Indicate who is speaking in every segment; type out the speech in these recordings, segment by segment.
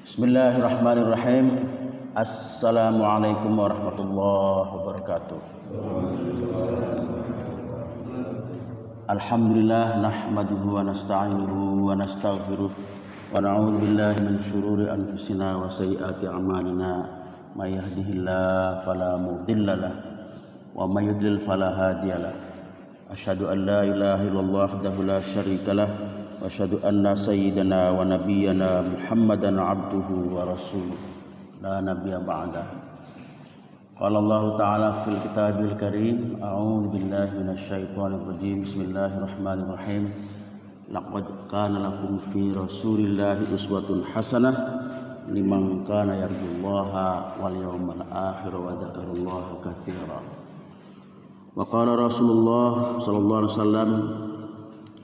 Speaker 1: Bismillahirrahmanirrahim. Assalamualaikum warahmatullahi wabarakatuh. Alhamdulillah nahmaduhu wa nasta'inuhu wa nastaghfiruh wa na'udzu billahi min syururi anfusina wa sayyiati a'malina. May yahdihillahu fala mudhillalah wa may yudlil fala hadiyalah. Asyhadu an la ilaha illallah wahdahu la syarikalah wa asyhadu anna sayyidana wa nabiyyana Muhammadan abduhu wa rasuluh la nabiyya ba'dah. Qala Allah ta'ala fil kitabil karim, a'udzu billahi minasyaitonir rajim. Bismillahirrahmanirrahim. Laqad kana lakum fi rasulillahi uswatun hasanah liman kana yarjullaha wal yawmal akhir wa dzakarallaha katsiran. Wa qala Rasulullah sallallahu alaihi wasallam,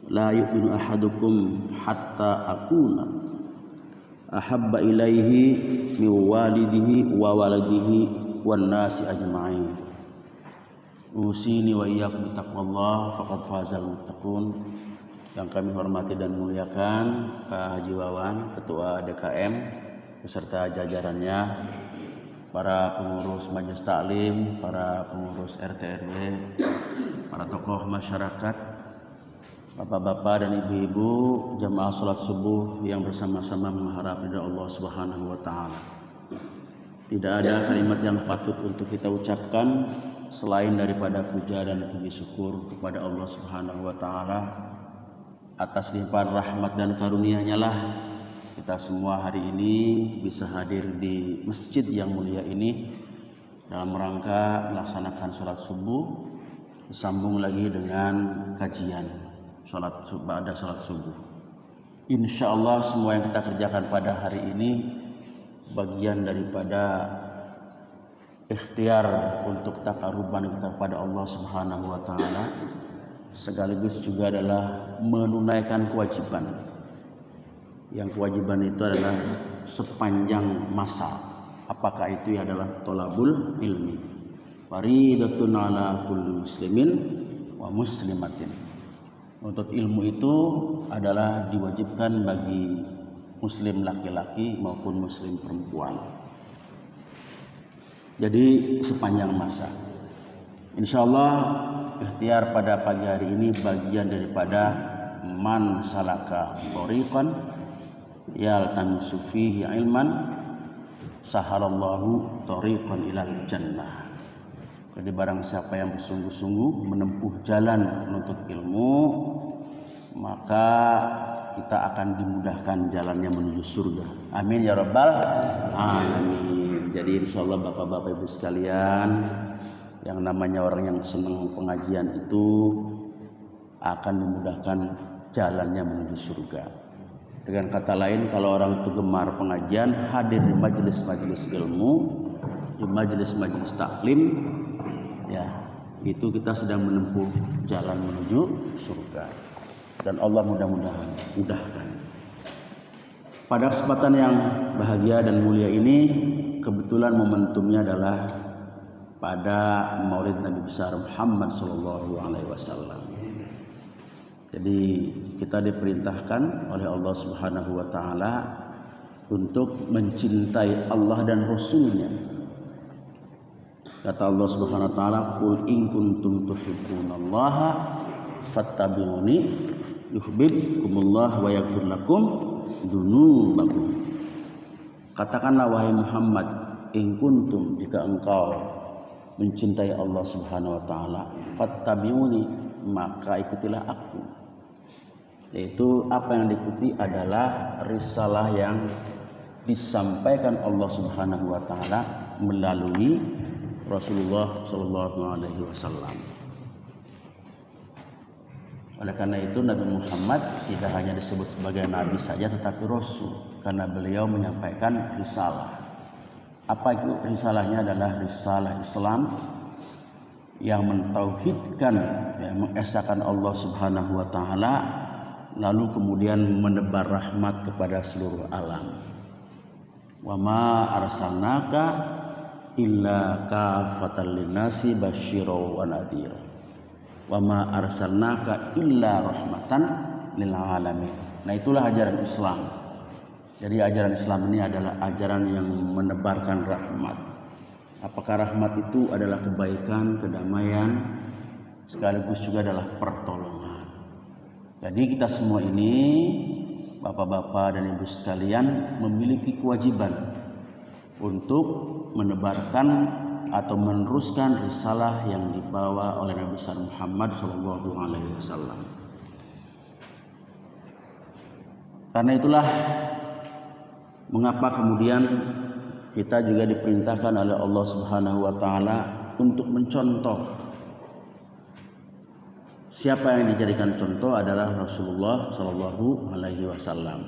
Speaker 1: la yu'minu ahadukum hatta akuna ahabba ilaihi min walidihi wa waladihi wan nasi ajma'in. Usini wa iyyakum taqwallah faqad fazal muttaqun. Yang kami hormati dan muliakan Pak Haji Wawan, Ketua DKM beserta jajarannya, para pengurus Majelis Taklim, para pengurus RT RW, para tokoh masyarakat, bapak-bapak dan ibu-ibu, jamaah salat subuh yang bersama-sama mengharap ridha Allah Subhanahu wa taala. Tidak ada kalimat yang patut untuk kita ucapkan selain daripada puja dan puji syukur kepada Allah Subhanahu wa taala atas limpahan rahmat dan karunia-Nya lah kita semua hari ini bisa hadir di masjid yang mulia ini dalam rangka melaksanakan salat subuh, disambung lagi dengan kajian salat subuh. Insyaallah semua yang kita kerjakan pada hari ini bagian daripada ikhtiar untuk taqarruban kita kepada Allah Subhanahu wa taala, sekaligus juga adalah menunaikan kewajiban. Yang kewajiban itu adalah sepanjang masa. Apakah itu adalah thalabul ilmi, faridatun ala kulli muslimin wa muslimatin. Untuk ilmu itu adalah diwajibkan bagi muslim laki-laki maupun muslim perempuan. Jadi sepanjang masa. Insyaallah ikhtiar pada pagi hari ini bagian daripada man salaka thoriqan yaltamisu fihi ilman sahalallahu thoriqan ilal jannah. Jadi barang siapa yang bersungguh-sungguh menempuh jalan menuntut ilmu, maka kita akan dimudahkan jalannya menuju surga. Amin ya rabbal alamin. Jadi insyaallah bapak-bapak ibu sekalian, yang namanya orang yang senang pengajian itu akan dimudahkan jalannya menuju surga. Dengan kata lain, kalau orang itu gemar pengajian, hadir di majelis-majelis ilmu, di majelis-majelis taklim, ya, itu kita sedang menempuh jalan menuju surga. Dan Allah mudah-mudahan mudahkan. Pada kesempatan yang bahagia dan mulia ini, kebetulan momentumnya adalah pada Maulid Nabi besar Muhammad sallallahu alaihi wasallam. Jadi kita diperintahkan oleh Allah Subhanahu wa taala untuk mencintai Allah dan Rasul-Nya. Kata Allah Subhanahu wa taala, "Qul in kuntum tuhibbunallaha fattabi'uni yuhibbukumullah wa yaghfir lakum dzunubakum." Katakanlah wahai Muhammad, in kuntum, jika engkau mencintai Allah Subhanahu wa taala, fattabi'uni, maka ikutilah aku. Yaitu apa yang diikuti adalah risalah yang disampaikan Allah Subhanahu wa taala melalui Rasulullah sallallahu alaihi wasallam. Oleh karena itu Nabi Muhammad tidak hanya disebut sebagai nabi saja tetapi rasul, karena beliau menyampaikan risalah. Apa itu risalahnya? Adalah risalah Islam yang mentauhidkan, mengesahkan Allah Subhanahu wa taala, lalu kemudian menebar rahmat kepada seluruh alam. Wa ma arsalnaka illa kafatan linnasi basyira wa nadhira. Wa ma arsalnaka illa rahmatan lil alamin. Nah, itulah ajaran Islam. Jadi ajaran Islam ini adalah ajaran yang menebarkan rahmat. Apakah rahmat itu adalah kebaikan, kedamaian, sekaligus juga adalah pertolongan. Jadi kita semua ini, bapak-bapak dan ibu sekalian, memiliki kewajiban untuk menebarkan atau meneruskan risalah yang dibawa oleh Nabi besar Muhammad SAW. Karena itulah mengapa kemudian kita juga diperintahkan oleh Allah Subhanahu wa taala untuk mencontoh. Siapa yang dijadikan contoh adalah Rasulullah sallallahu alaihi wasallam.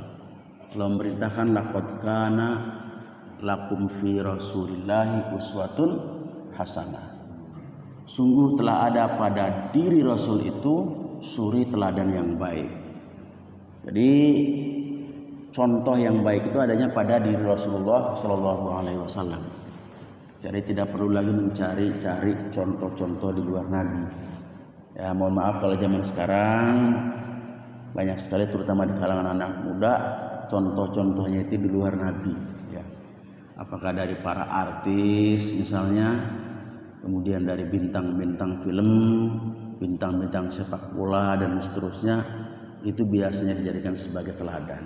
Speaker 1: Allah memerintahkan laqad kana lakum fi Rasulillahi uswatun hasanah. Sungguh telah ada pada diri Rasul itu suri teladan yang baik. Jadi contoh yang baik itu adanya pada diri Rasulullah sallallahu alaihi wasallam. Jadi tidak perlu lagi mencari-cari contoh-contoh di luar Nabi. Ya, mohon maaf kalau zaman sekarang banyak sekali terutama di kalangan anak muda contoh-contohnya itu di luar Nabi, ya. Apakah dari para artis misalnya, kemudian dari bintang-bintang film, bintang-bintang sepak bola dan seterusnya, itu biasanya dijadikan sebagai teladan.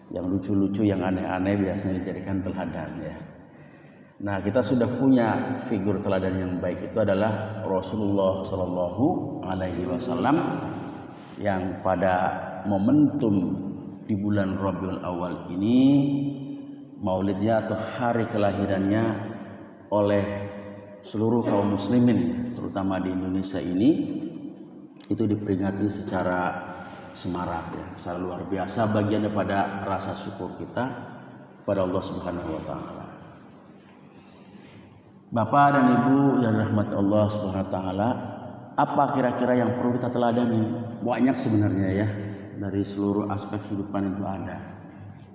Speaker 1: Yang lucu-lucu, yang aneh-aneh biasanya dijadikan teladan, ya. Nah, kita sudah punya figur teladan yang baik, itu adalah Rasulullah Shallallahu Alaihi Wasallam yang pada momentum di bulan Rabiul Awal ini, maulidnya atau hari kelahirannya oleh seluruh kaum muslimin, terutama di Indonesia ini, itu diperingati secara semarak, ya, secara luar biasa, bagian daripada rasa syukur kita pada Allah Subhanahu Wa Taala. Bapak dan Ibu yang dirahmati Allah Subhanahu Wa Taala, apa kira-kira yang perlu kita teladani? Banyak sebenarnya, ya, dari seluruh aspek kehidupan itu ada.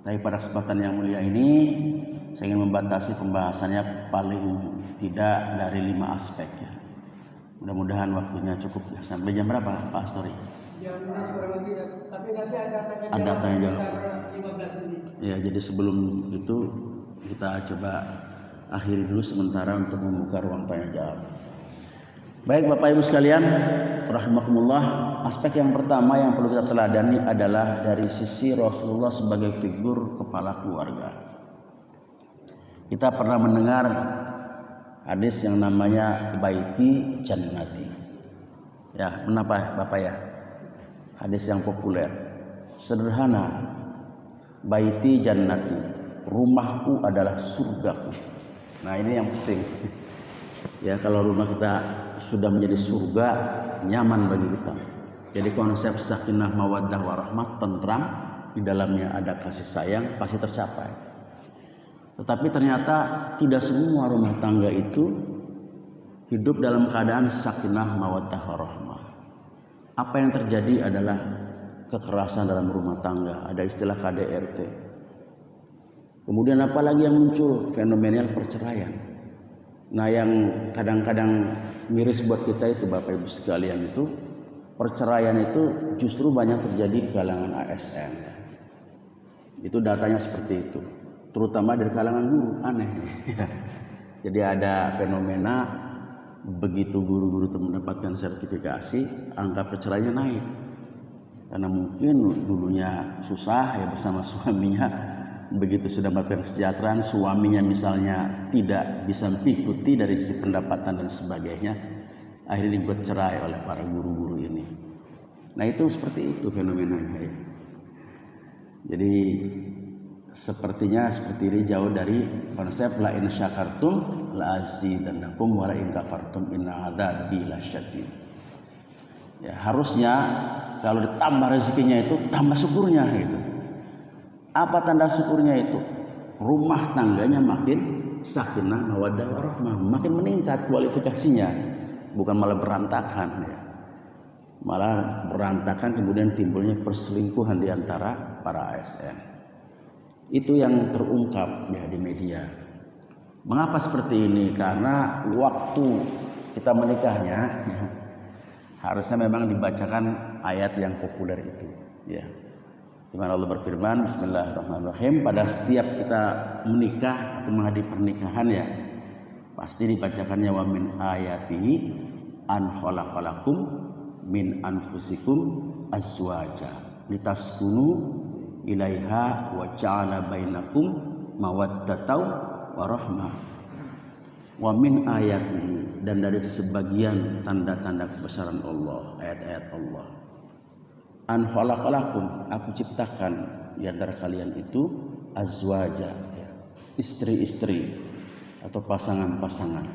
Speaker 1: Tapi pada kesempatan yang mulia ini, saya ingin membatasi pembahasannya paling tidak dari 5 aspek, ya. Mudah-mudahan waktunya cukup, ya. Sampai jam berapa, Pak Astori?
Speaker 2: Jam 6 kurang lebih, tapi nanti
Speaker 1: ada tanya jawab.
Speaker 2: 15 menit.
Speaker 1: Ya, jadi sebelum itu kita coba akhiri dulu sementara untuk membuka ruang tanya jawab. Baik Bapak Ibu sekalian, rahimakumullah, aspek yang pertama yang perlu kita teladani adalah dari sisi Rasulullah sebagai figur kepala keluarga. Kita pernah mendengar hadis yang namanya baiti jannati. Ya, kenapa Bapak ya? Hadis yang populer, sederhana, baiti jannati, rumahku adalah surgaku. Nah, ini yang penting. Ya, kalau rumah kita sudah menjadi surga, nyaman bagi kita. Jadi konsep sakinah mawaddah warahmah, tentram, di dalamnya ada kasih sayang, pasti tercapai. Tetapi ternyata tidak semua rumah tangga itu hidup dalam keadaan sakinah mawaddah warahmah. Apa yang terjadi adalah kekerasan dalam rumah tangga, ada istilah KDRT. Kemudian apalagi yang muncul, fenomenal perceraian. Nah, yang kadang-kadang miris buat kita itu Bapak Ibu sekalian, itu perceraian itu justru banyak terjadi di kalangan ASN. Itu datanya seperti itu, terutama dari kalangan guru, aneh. Jadi ada fenomena begitu guru-guru itu mendapatkan sertifikasi, angka perceraiannya naik. Karena mungkin dulunya susah ya bersama suaminya. Begitu sudah mendapatkan kesejahteraan, suaminya misalnya tidak bisa mengikuti dari sisi pendapatan dan sebagainya, akhirnya dibuat cerai oleh para guru-guru ini. Nah, itu seperti itu fenomenanya, ya. Jadi sepertinya seperti ini jauh dari konsep la in syakartum la azidannakum wa la in kafartum inna adzabi lasyadid. Ya, harusnya kalau ditambah rezekinya itu tambah syukurnya gitu. Apa tanda syukurnya itu? Rumah tangganya makin sakinah mawaddah warahmah, makin meningkat kualifikasinya, bukan malah berantakan, ya. Malah berantakan, kemudian timbulnya perselingkuhan di antara para ASN. Itu yang terungkap, ya, di media. Mengapa seperti ini? Karena waktu kita menikahnya, ya, harusnya memang dibacakan ayat yang populer itu, ya. Di mana Allah berfirman, Bismillahirrahmanirrahim, pada setiap kita menikah atau menghadiri pernikahan ya, pasti dibacakannya wa min ayatihi an khalaqalakum min anfusikum azwaja litaskunu ilaiha wa ja'ala bainakum mawaddatan wa rahmah. Wa min ayatihi, dan dari sebagian tanda-tanda kebesaran Allah, ayat-ayat Allah. An khalaqalakum, aku ciptakan di antara kalian itu azwaja, ya, istri-istri atau pasangan-pasangan.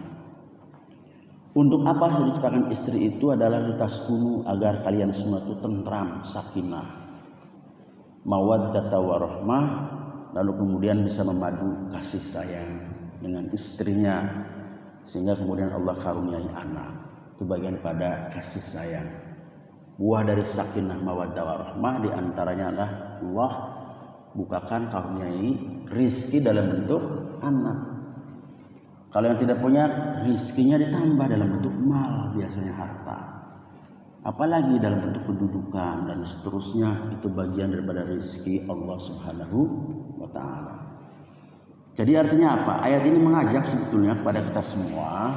Speaker 1: Untuk apa saya diciptakan istri itu adalah litaskunu, agar kalian semua itu tentram, sakinah, mawaddata wa rahmah, lalu kemudian bisa memadu kasih sayang dengan istrinya, sehingga kemudian Allah karuniai anak. Itu bagian pada kasih sayang. Buah dari sakinah mawaddah warahmah diantaranya adalah Allah bukakan karuniai rizki dalam bentuk anak. Kalau yang tidak punya, rizkinya ditambah dalam bentuk mal, biasanya harta. Apalagi dalam bentuk kedudukan dan seterusnya, itu bagian daripada rizki Allah Subhanahu wa ta'ala. Jadi artinya apa? Ayat ini mengajak sebetulnya kepada kita semua,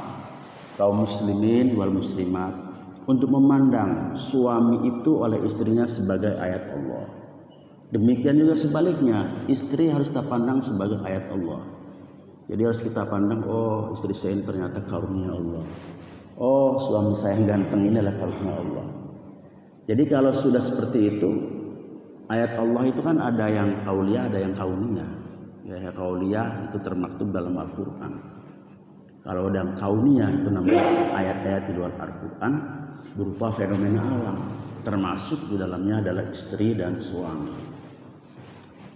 Speaker 1: kaum muslimin wal muslimat, untuk memandang suami itu oleh istrinya sebagai ayat Allah. Demikian juga sebaliknya, istri harus kita pandang sebagai ayat Allah. Jadi harus kita pandang, oh istri saya ini ternyata karunia Allah. Oh suami saya yang ganteng ini adalah karunia Allah. Jadi kalau sudah seperti itu, ayat Allah itu kan ada yang kauliyah, ada yang kauniyah. Ya, kauliyah itu termaktub dalam Al-Quran. Kalau ada yang kauniyah itu namanya ayat-ayat di luar Al-Quran, berupa fenomena alam, termasuk di dalamnya adalah istri dan suami.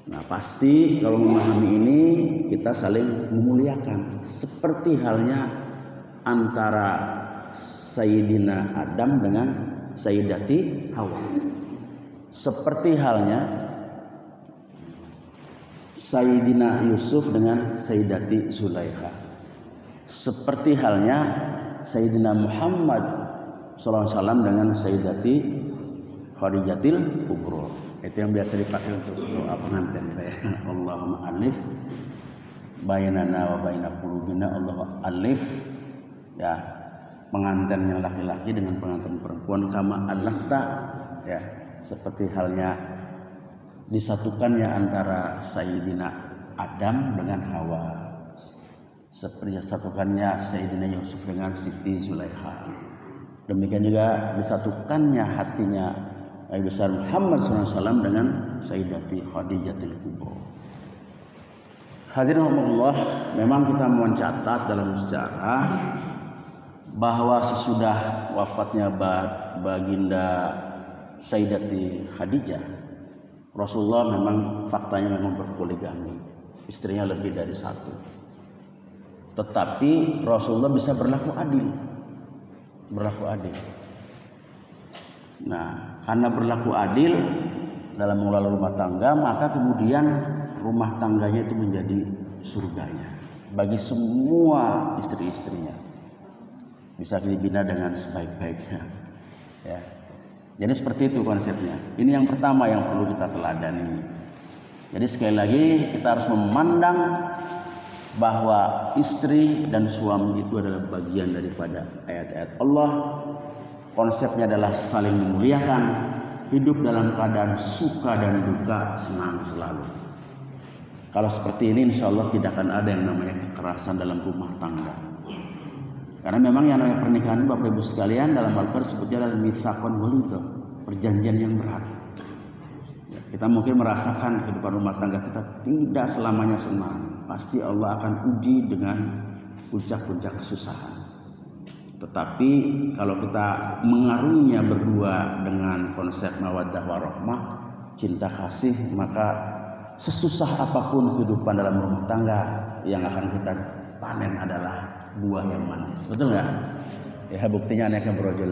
Speaker 1: Nah pasti kalau memahami ini kita saling memuliakan, seperti halnya antara Sayyidina Adam dengan Sayyidati Hawa, seperti halnya Sayyidina Yusuf dengan Sayyidati Zulaikha, seperti halnya Sayyidina Muhammad SAW dengan Sayyidati Khadijatil Kubro. Itu yang biasa dipakai untuk doa pengantin saya. Allahumma alif bainana wa baina qulubina. Allahumma alif, ya, pengantin yang laki-laki dengan pengantin perempuan, kama alafta, ya, seperti halnya disatukannya antara Sayyidina Adam dengan Hawa, seperti disatukannya Sayyidina Yusuf dengan Siti Zulaikha. Demikian juga disatukannya hatinya Nabi besar Muhammad SAW dengan Sayyidati Khadijatil Kubro. Hadirin Allah, memang kita mencatat dalam sejarah bahwa sesudah wafatnya baginda Sayyidati Khadijah, Rasulullah memang faktanya memang berpoligami, istrinya lebih dari satu. Tetapi Rasulullah bisa berlaku adil. Nah, karena berlaku adil dalam mengelola rumah tangga, maka kemudian rumah tangganya itu menjadi surganya bagi semua istri-istrinya. Bisa dibina dengan sebaik-baiknya. Ya. Jadi seperti itu konsepnya. Ini yang pertama yang perlu kita teladani. Jadi sekali lagi kita harus memandang bahwa istri dan suami itu adalah bagian daripada ayat-ayat Allah. Konsepnya adalah saling memuliakan, hidup dalam keadaan suka dan duka, senang selalu. Kalau seperti ini insya Allah tidak akan ada yang namanya kekerasan dalam rumah tangga. Karena memang yang namanya pernikahan, Bapak Ibu sekalian, dalam Al-Quran disebutnya adalah mitsaqun ghalidh, perjanjian yang berat. Ya, kita mungkin merasakan kehidupan rumah tangga kita tidak selamanya senang. Pasti Allah akan uji dengan puncak-puncak kesusahan. Tetapi kalau kita mengarunginya berdua dengan konsep mawaddah warahmah, cinta kasih, maka sesusah apapun kehidupan dalam rumah tangga, yang akan kita panen adalah buah yang manis. Betul nggak? Ya, buktinya anaknya berojol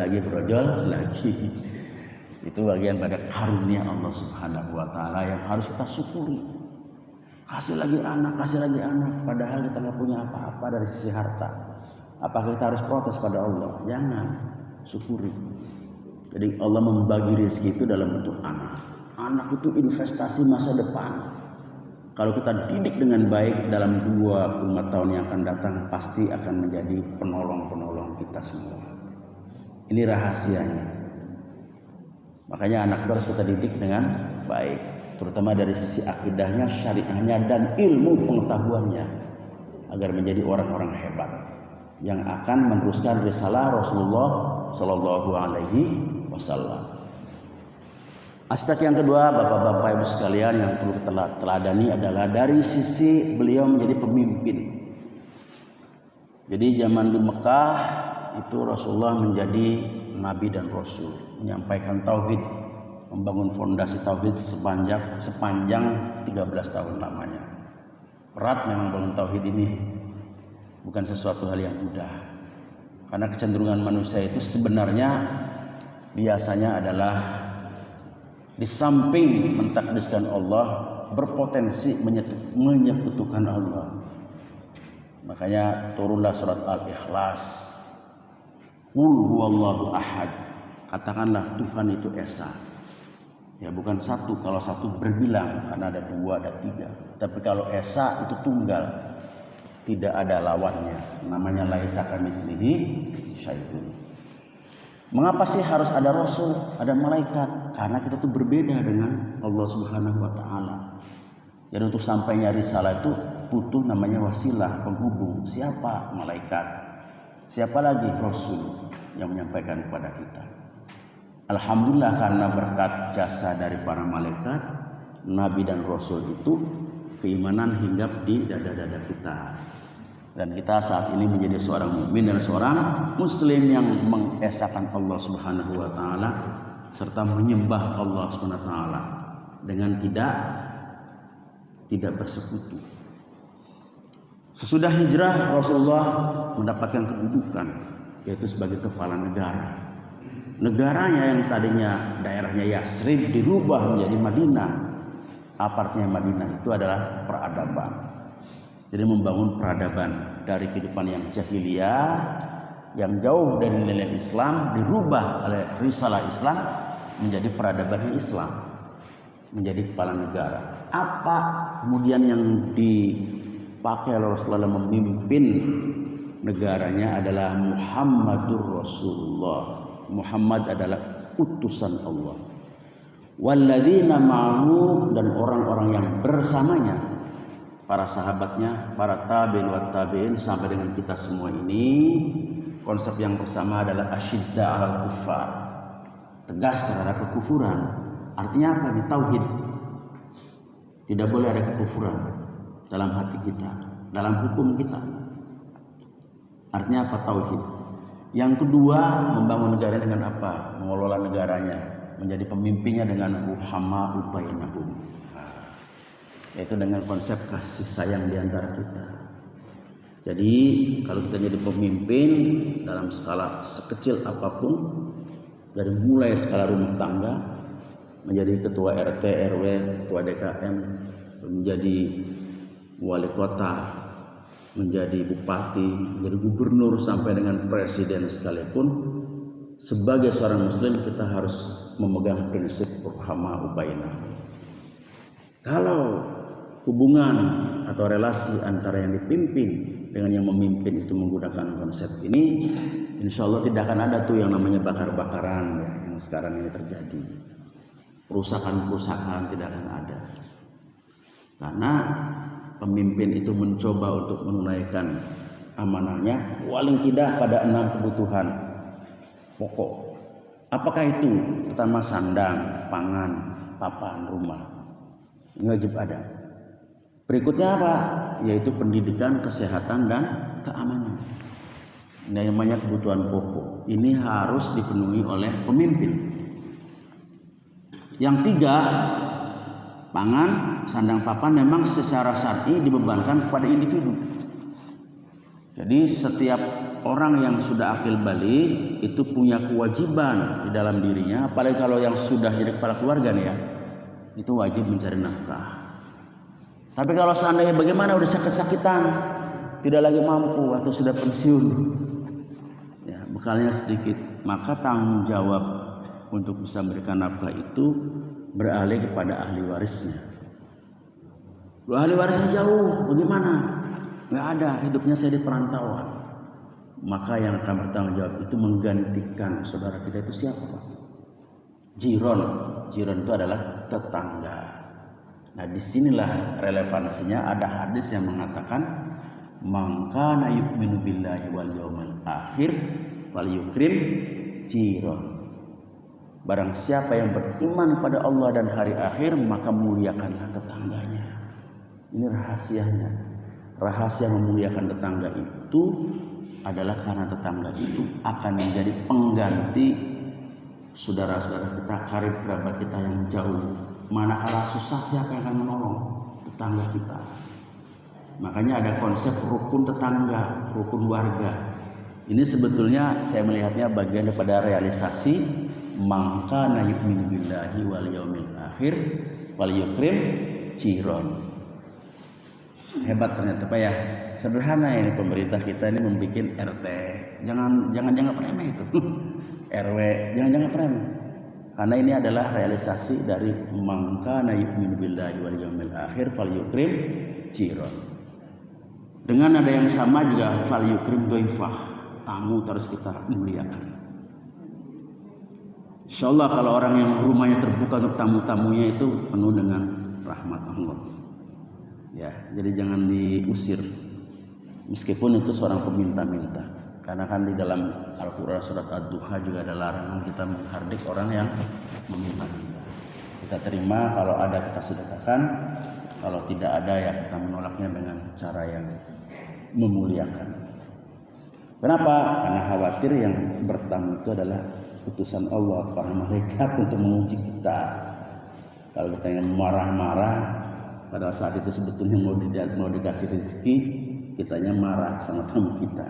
Speaker 1: lagi. Itu bagian pada karunia Allah Subhanahu wa ta'ala yang harus kita syukuri. Kasih lagi anak, padahal kita nggak punya apa-apa dari sisi harta. Apakah kita harus protes pada Allah? Jangan, syukuri. Jadi Allah membagi rezeki itu dalam bentuk anak. Anak itu investasi masa depan. Kalau kita didik dengan baik dalam 25 tahun yang akan datang, pasti akan menjadi penolong-penolong kita semua. Ini rahasianya. Makanya anak itu harus kita didik dengan baik, terutama dari sisi akidahnya, syariahnya, dan ilmu pengetahuannya, agar menjadi orang-orang hebat yang akan meneruskan risalah Rasulullah Shallallahu Alaihi Wasallam. Aspek yang kedua, bapak-bapak ibu sekalian, yang perlu kita teladani adalah dari sisi beliau menjadi pemimpin. Jadi zaman di Mekah itu Rasulullah menjadi nabi dan rasul, menyampaikan tauhid, membangun fondasi tauhid sepanjang 13 tahun lamanya. Berat memang bangun tauhid ini, bukan sesuatu hal yang mudah. Karena kecenderungan manusia itu sebenarnya biasanya adalah di samping mentakdiskan Allah, berpotensi menyekutukan Allah. Makanya turunlah surat Al-Ikhlas. Qul huwallahu ahad. Katakanlah Tuhan itu esa. Ya, bukan satu. Kalau satu berbilang, karena ada dua, ada tiga. Tapi kalau esa itu tunggal, tidak ada lawannya. Namanya laisa kamitslihi syai'un. Mengapa sih harus ada rasul, ada malaikat? Karena kita tuh berbeda dengan Allah Subhanahu wa taala. Jadi untuk sampainya risalah itu butuh namanya wasilah, penghubung. Siapa? Malaikat. Siapa lagi? Rasul yang menyampaikan kepada kita. Alhamdulillah, karena berkat jasa dari para malaikat, nabi dan rasul itu, keimanan hinggap di dada-dada kita. Dan kita saat ini menjadi seorang mukmin dan seorang muslim yang mengesahkan Allah Subhanahu wa taala serta menyembah Allah Subhanahu wa taala dengan tidak bersekutu. Sesudah hijrah, Rasulullah mendapatkan kedudukan, yaitu sebagai kepala negara. Negaranya yang tadinya daerahnya Yasrib dirubah menjadi Madinah. Apa artinya Madinah? Itu adalah peradaban. Jadi membangun peradaban dari kehidupan yang jahiliyah, yang jauh dari nilai Islam, dirubah oleh risalah Islam menjadi peradaban Islam, menjadi kepala negara. Apa kemudian yang dipakai oleh Rasulullah memimpin negaranya adalah Muhammadur Rasulullah. Muhammad adalah utusan Allah. Walladzina ma'ahu, dan orang-orang yang bersamanya, para sahabatnya, para tabi'in wa tabi'in sampai dengan kita semua ini. Konsep yang bersama adalah asyidda 'alal kuffar, tegas terhadap kekufuran. Artinya apa? Di tauhid. Tidak boleh ada kekufuran dalam hati kita, dalam hukum kita. Artinya apa? Tauhid. Yang kedua, membangun negara dengan apa? Mengelola negaranya, menjadi pemimpinnya dengan ruhama bainahum, yaitu dengan konsep kasih sayang di antara kita. Jadi kalau kita jadi pemimpin dalam skala sekecil apapun, dari mulai skala rumah tangga, menjadi ketua RT, RW, ketua DKM, menjadi wali kota, menjadi bupati, menjadi gubernur, sampai dengan presiden sekalipun, sebagai seorang muslim kita harus memegang prinsip ruhama bainahum. Kalau hubungan atau relasi antara yang dipimpin dengan yang memimpin itu menggunakan konsep ini, insya Allah tidak akan ada tuh yang namanya bakar-bakaran ya, yang sekarang ini terjadi. Perusakan-perusakan tidak akan ada. Karena pemimpin itu mencoba untuk menunaikan amanahnya, paling tidak pada 6 kebutuhan pokok. Apakah itu? Pertama, sandang, pangan, papan, rumah. Ini wajib ada. Berikutnya apa? Yaitu pendidikan, kesehatan, dan keamanan. Ini namanya kebutuhan pokok. Ini harus dipenuhi oleh pemimpin. Yang tiga, pangan, sandang, papan memang secara syar'i dibebankan kepada individu. Jadi setiap orang yang sudah akil baligh itu punya kewajiban di dalam dirinya, apalagi kalau yang sudah jadi kepala keluarga nih ya, itu wajib mencari nafkah. Tapi kalau seandainya bagaimana udah sakit-sakitan, tidak lagi mampu atau sudah pensiun, ya bekalnya sedikit, maka tanggung jawab untuk bisa memberikan nafkah itu beralih kepada ahli warisnya. Ahli warisnya jauh, bagaimana? Nggak ada, hidupnya saya di perantauan. Maka yang akan bertanggung jawab itu menggantikan saudara kita itu siapa, Pak? Jiron. Jiron itu adalah tetangga. Nah, disinilah relevansinya ada hadis yang mengatakan man kana yu'minu billahi wal yawmil akhir falyukrim jiron. Barang siapa yang beriman pada Allah dan hari akhir, maka muliakanlah tetangganya. Ini rahasianya. Rahasia memuliakan tetangga itu adalah karena tetangga itu akan menjadi pengganti saudara-saudara kita, karib kerabat kita yang jauh. Manakala susah, siapa yang akan menolong? Tetangga kita. Makanya ada konsep rukun tetangga, rukun warga. Ini sebetulnya saya melihatnya bagian daripada realisasi man kana yu'minu billahi wal yawmil akhir wal yukrim jiron. Hebat ternyata, Pak ya. Sederhana ini pemerintah kita ini membuat RT. Jangan remeh itu. RW, jangan remeh. Karena ini adalah realisasi dari man kana yu'minu billahi wal yawmil akhir fal yukrim jiron. Dengan ada yang sama juga fal yukrim doifah, tamu terus kita muliakan. Insyaallah kalau orang yang rumahnya terbuka untuk tamu-tamunya itu penuh dengan rahmat Allah. Ya, jadi jangan diusir. Meskipun itu seorang peminta-minta. Karena kan di dalam Al-Quran surat Ad-Duha juga ada larangan kita menghardik orang yang meminta-minta. Kita terima, kalau ada kita sedekahkan, kalau tidak ada ya kita menolaknya dengan cara yang memuliakan. Kenapa? Karena khawatir yang bertamu itu adalah utusan Allah, para malaikat untuk menguji kita. Kalau kita yang marah-marah, pada saat itu sebetulnya mau dikasih rezeki, kitanya marah sama tamu kita.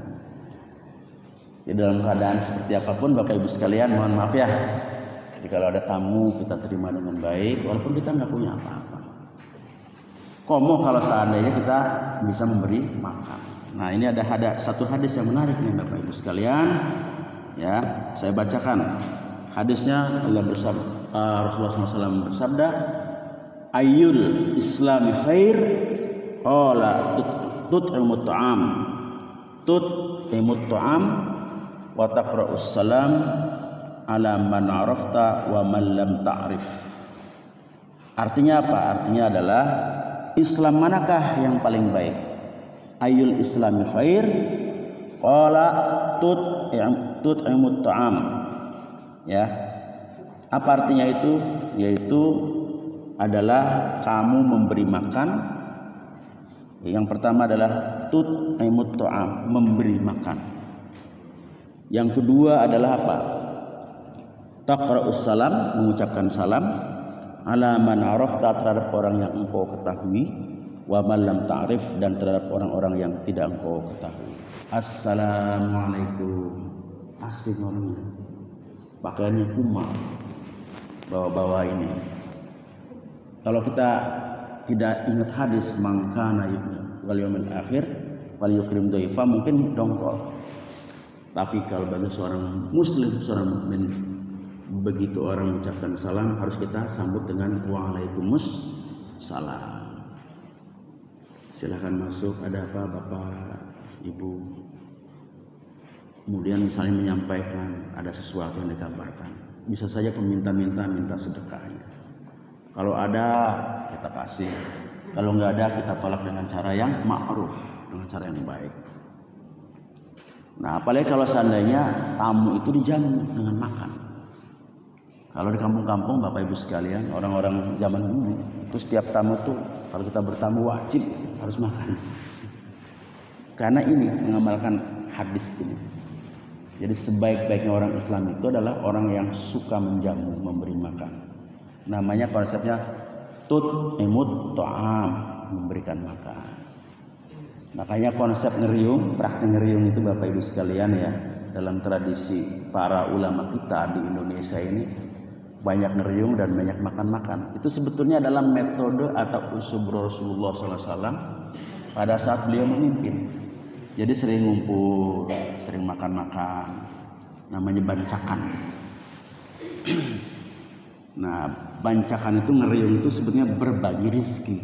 Speaker 1: Di dalam keadaan seperti apapun, Bapak Ibu sekalian, mohon maaf ya. Jadi kalau ada tamu kita terima dengan baik, walaupun kita nggak punya apa-apa. Komo kalau seandainya kita bisa memberi makan. Nah, ini ada satu hadis yang menarik nih Bapak Ibu sekalian. Ya, saya bacakan. Hadisnya Rasulullah SAW bersabda, Ayyul Islami khair, qala tut'imut ta'am, tut'imut ta'am, wa taqra'us salam ala man arafta wa man lam ta'rif. Artinya apa? Artinya adalah Islam manakah yang paling baik? Ayyul Islami khair, qala tut'imut ta'am. Ya. Apa artinya itu? Yaitu adalah kamu memberi makan. Yang pertama adalah tut'imut ta'am, memberi makan. Yang kedua adalah apa? Taqra'us salam, mengucapkan salam ala man arafta, terhadap orang yang engkau ketahui, wa man lam ta'rif, dan terhadap orang-orang yang tidak engkau ketahui. Assalamualaikum. Asing orangnya, pakaiannya kumal, bawa-bawa ini. Kalau kita tidak ingat hadis man kana yu'minu wal yawmil akhir wal yukrim dhaifa, mungkin dongkol. Tapi kalau bagi seorang muslim, seorang mukmin, begitu orang mengucapkan salam harus kita sambut dengan waalaikumsalam. Silakan masuk, ada apa Bapak, Ibu? Kemudian misalnya menyampaikan ada sesuatu yang dikabarkan. Bisa saja peminta-minta minta sedekahnya. Kalau ada kita kasih. Kalau nggak ada kita tolak dengan cara yang ma'ruf, dengan cara yang baik. Nah, apalagi kalau seandainya tamu itu dijamu dengan makan. Kalau di kampung-kampung Bapak Ibu sekalian, orang-orang zaman dulu itu setiap tamu tuh kalau kita bertamu wajib harus makan. Karena ini mengamalkan hadis ini. Jadi sebaik-baiknya orang Islam itu adalah orang yang suka menjamu, memberi makan. Namanya konsepnya tut'imut ta'am, memberikan makan. Makanya konsep ngeriung, praktek ngeriung itu Bapak Ibu sekalian ya, dalam tradisi para ulama kita di Indonesia ini banyak ngeriung dan banyak makan-makan. Itu sebetulnya adalah metode atau usul Rasulullah SAW pada saat beliau memimpin. Jadi sering ngumpul, sering makan-makan, namanya bancakan. Nah, bancakan itu ngeriung itu sebetulnya berbagi rizki,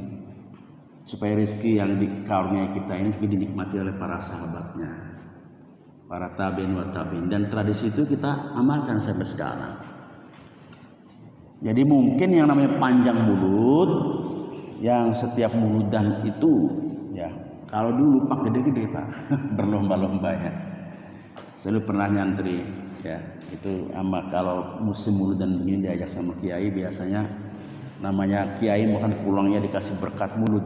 Speaker 1: supaya rizki yang dikaruniai kita ini dinikmati oleh para sahabatnya, para tabi'in wa tabi'in, dan tradisi itu kita amalkan sampai sekarang. Jadi mungkin yang namanya panjang mulut, yang setiap muludan itu ya, kalau dulu pak gede-gede pak berlomba-lomba ya. Saya pernah nyantri ya, itu kalau musim muludan begini diajak sama kiai, biasanya namanya kiai makan pulangnya dikasih berkat mulut.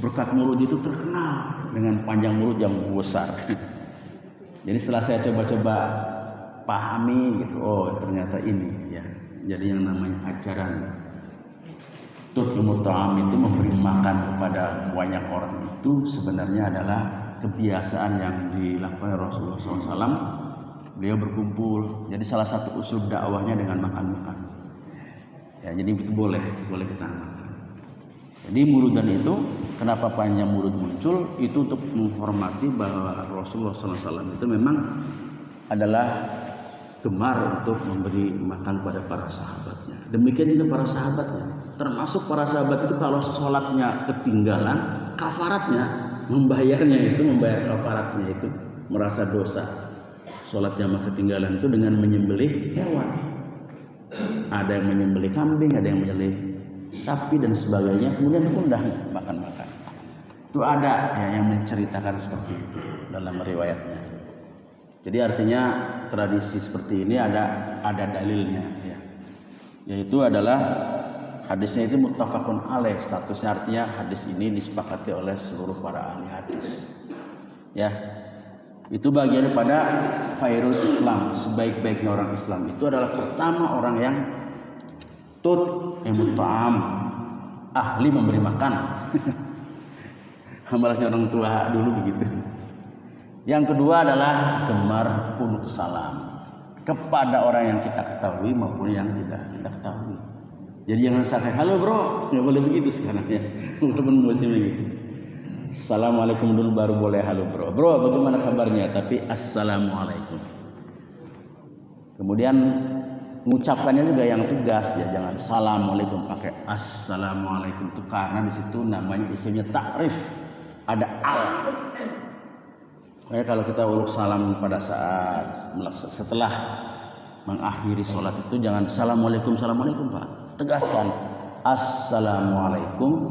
Speaker 1: Berkat mulut itu terkenal dengan panjang mulut yang besar. Jadi setelah saya coba-coba pahami gitu, oh ternyata ini ya. Jadi yang namanya ajaran Tut'imut ta'am itu memberi makan kepada banyak orang itu sebenarnya adalah kebiasaan yang dilakukan Rasulullah SAW. Beliau berkumpul, jadi salah satu usul dakwahnya dengan makan-makan. Ya, jadi itu boleh kita makan. Jadi muludan itu, kenapa panjang mulut muncul? Itu untuk menghormati bahwa Rasulullah SAW itu memang adalah gemar untuk memberi makan pada para sahabatnya. Demikian juga para sahabatnya. Termasuk para sahabat itu kalau sholatnya ketinggalan, kafaratnya, membayar kafaratnya itu, merasa dosa. Sholat jamaah ketinggalan itu dengan menyembelih hewan. Ada yang menyembelih kambing, ada yang menyembelih sapi dan sebagainya. Kemudian diundang makan-makan. Itu ada ya, yang menceritakan seperti itu dalam riwayatnya. Jadi artinya tradisi seperti ini ada dalilnya ya. Yaitu adalah hadisnya itu muttafaqun alaih, statusnya artinya hadis ini disepakati oleh seluruh para ahli hadis. Ya. Itu bagian daripada khairul Islam, sebaik-baiknya orang Islam. Itu adalah pertama orang yang tut'imut ta'am, ahli memberi makan. Amalannya orang tua dulu begitu. Yang kedua adalah gemar uluk salam kepada orang yang kita ketahui maupun yang tidak kita ketahui. Jadi jangan sampai halo bro, nggak boleh begitu sekarang ya. Walaupun musimnya gitu. Assalamualaikum dulu baru boleh halo bro. Bro bagaimana kabarnya? Tapi assalamualaikum. Kemudian mengucapkannya juga yang tegas ya, jangan assalamualaikum pakai assalamualaikum, itu karena di situ namanya isimnya takrif, ada al. Kalau kita uluk salam pada saat setelah mengakhiri sholat itu jangan assalamualaikum pak, tegaskan assalamualaikum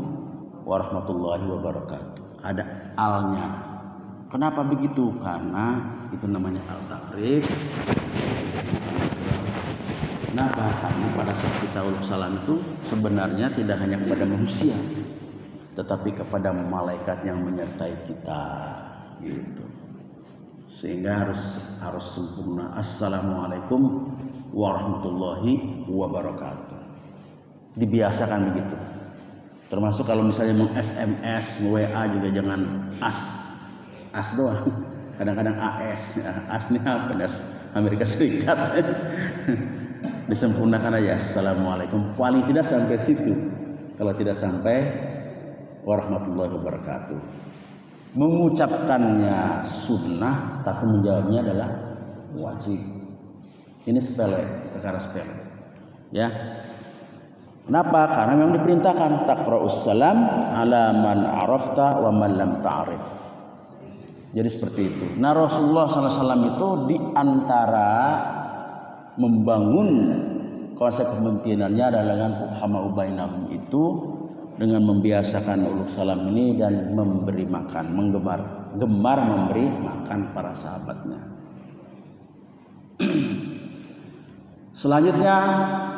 Speaker 1: warahmatullahi wabarakatuh, ada alnya. Kenapa begitu? Karena itu namanya al takrif. Kenapa? Karena pada saat kita uluk salam itu sebenarnya tidak hanya kepada manusia, tetapi kepada malaikat yang menyertai kita gitu. Sehingga harus sempurna. Assalamualaikum warahmatullahi wabarakatuh. Dibiasakan begitu. Termasuk kalau misalnya mau SMS, mau WA juga jangan as doang. Kadang-kadang AS. AS ini apa? AS Amerika Serikat. Disempurnakan aja assalamualaikum. Paling tidak sampai situ. Kalau tidak sampai warahmatullahi wabarakatuh. Mengucapkannya sunnah, tapi menjawabnya adalah wajib. Ini sepele, perkara sepele. Ya. Kenapa? Karena memang diperintahkan taqra'us salam ala man arafta wa man lam ta'rif. Jadi seperti itu. Nah, Rasulullah SAW itu di antara membangun konsep kepemimpinannya adalah dengan uhama'u bainahum itu dengan membiasakan uluk salam ini dan memberi makan, gemar memberi makan para sahabatnya. Selanjutnya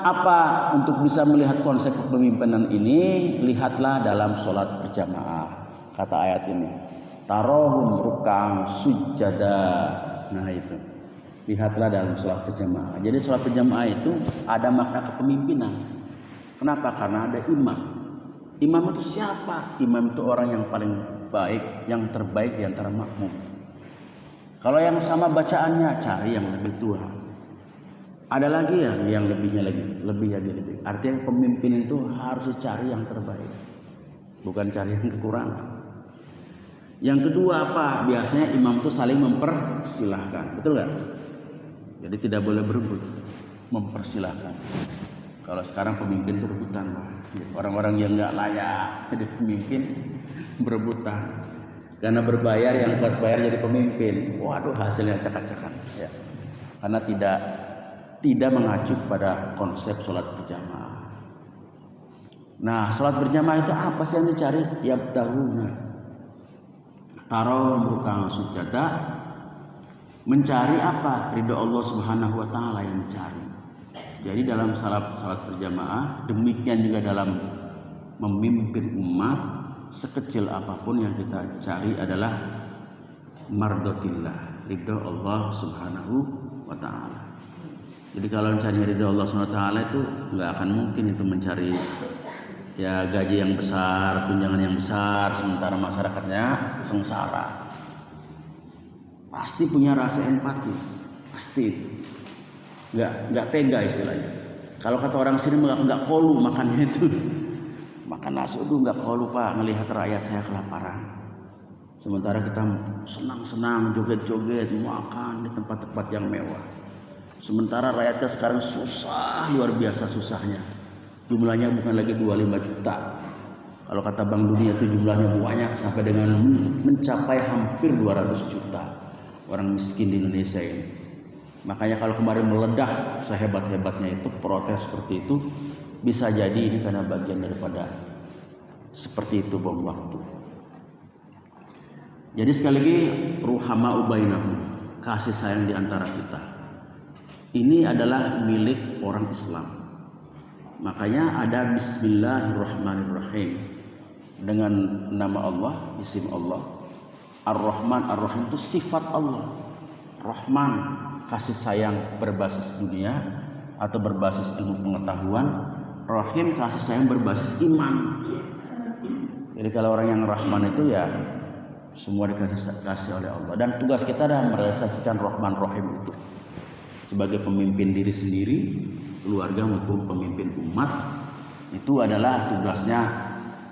Speaker 1: apa untuk bisa melihat konsep kepemimpinan ini? Lihatlah dalam sholat berjamaah. Kata ayat ini, tarohum rukang sujada. Nah itu, lihatlah dalam sholat berjamaah. Jadi sholat berjamaah itu ada makna kepemimpinan. Kenapa? Karena ada imam. Imam itu siapa? Imam itu orang yang paling baik, yang terbaik di antara makmum. Kalau yang sama bacaannya, cari yang lebih tua. Ada lagi yang lebihnya lebih. Artinya pemimpin itu harus cari yang terbaik, bukan cari yang kekurangan. Yang kedua apa? Biasanya imam itu saling mempersilahkan, betul nggak? Jadi tidak boleh berebut, mempersilahkan. Kalau sekarang pemimpin itu rebutan, orang-orang yang nggak layak jadi pemimpin berebutan. Karena berbayar, yang kuat bayar jadi pemimpin. Waduh, hasilnya acak-acakan. Ya. Karena tidak mengacu pada konsep sholat berjamaah. Nah, sholat berjamaah itu apa sih yang dicari? Yabtaguna tarawih ruk'an sujada, mencari apa? Ridho Allah Subhanahu wa taala yang dicari. Jadi dalam salat berjamaah, demikian juga dalam memimpin umat, sekecil apapun yang kita cari adalah mardotillah, ridho Allah Subhanahu wa taala. Jadi kalau mencari ridho Allah Subhanahu wa taala itu nggak akan mungkin itu mencari ya gaji yang besar, tunjangan yang besar, sementara masyarakatnya sengsara. Pasti punya rasa empati, pasti itu. Nggak tega istilahnya. Kalau kata orang sini nggak kolu makannya itu, makan nasi itu nggak kolu pak, melihat rakyat saya kelaparan. Sementara kita senang-senang joget-joget makan di tempat-tempat yang mewah. Sementara rakyatnya sekarang susah, luar biasa susahnya. Jumlahnya bukan lagi 25 juta. Kalau kata Bank Dunia itu jumlahnya banyak sampai dengan mencapai hampir 200 juta orang miskin di Indonesia ini. Makanya kalau kemarin meledak sehebat-hebatnya itu protes seperti itu, bisa jadi ini karena bagian daripada seperti itu bom waktu. Jadi sekali lagi ruhama ubainahum, kasih sayang di antara kita. Ini adalah milik orang Islam. Makanya ada Bismillahirrahmanirrahim, dengan nama Allah, isim Allah. Ar-Rahman, Ar-Rahim itu sifat Allah. Rahman, kasih sayang berbasis dunia atau berbasis ilmu pengetahuan. Rahim, kasih sayang berbasis iman. Jadi kalau orang yang Rahman itu ya semua dikasih oleh Allah. Dan tugas kita adalah merealisasikan Rahman Rahim itu sebagai pemimpin diri sendiri, keluarga maupun pemimpin umat. Itu adalah tugasnya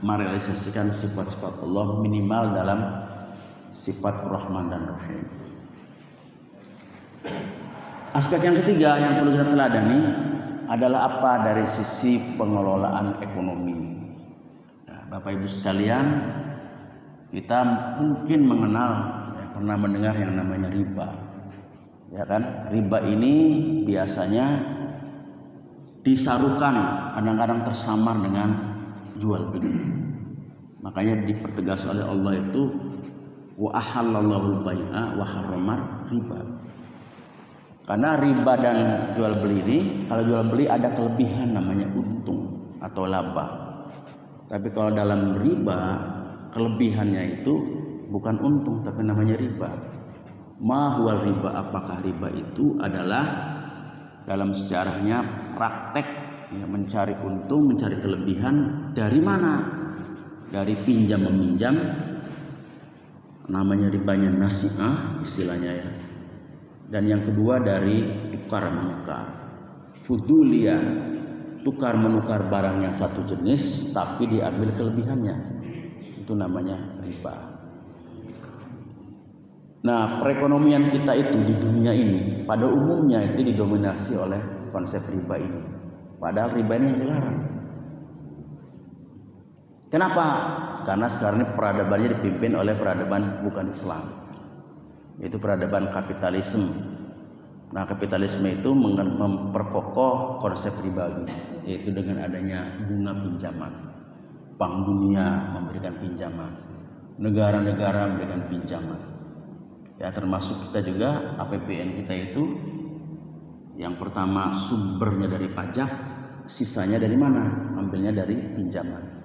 Speaker 1: merealisasikan sifat-sifat Allah minimal dalam sifat Rahman dan Rahim. Aspek yang ketiga yang perlu kita teladani adalah apa dari sisi pengelolaan ekonomi. Nah, Bapak Ibu sekalian, kita mungkin mengenal, pernah mendengar yang namanya riba, ya kan? Riba ini biasanya disarukan, kadang-kadang tersamar dengan jual beli. Makanya dipertegas oleh Allah itu wa ahallallahu bai'a wa harramar riba. Karena riba dan jual beli ini, kalau jual beli ada kelebihan namanya untung atau laba. Tapi kalau dalam riba, kelebihannya itu bukan untung tapi namanya riba. Ma huwal riba, apakah riba itu adalah dalam sejarahnya praktek ya, mencari untung, mencari kelebihan dari mana? Dari pinjam meminjam, namanya ribanya nasi'ah istilahnya ya. Dan yang kedua dari tukar menukar, fudulia, tukar menukar barang yang satu jenis tapi diambil kelebihannya, itu namanya riba. Nah, perekonomian kita itu di dunia ini pada umumnya itu didominasi oleh konsep riba ini, padahal riba ini yang dilarang. Kenapa? Karena sekarang ini peradabannya dipimpin oleh peradaban bukan Islam, yaitu peradaban kapitalisme. Nah, kapitalisme itu memperkokoh konsep riba ini, yaitu dengan adanya bunga pinjaman. Bank Dunia memberikan pinjaman, negara-negara memberikan pinjaman. Ya, termasuk kita juga APBN kita itu yang pertama sumbernya dari pajak, sisanya dari mana? Ambilnya dari pinjaman.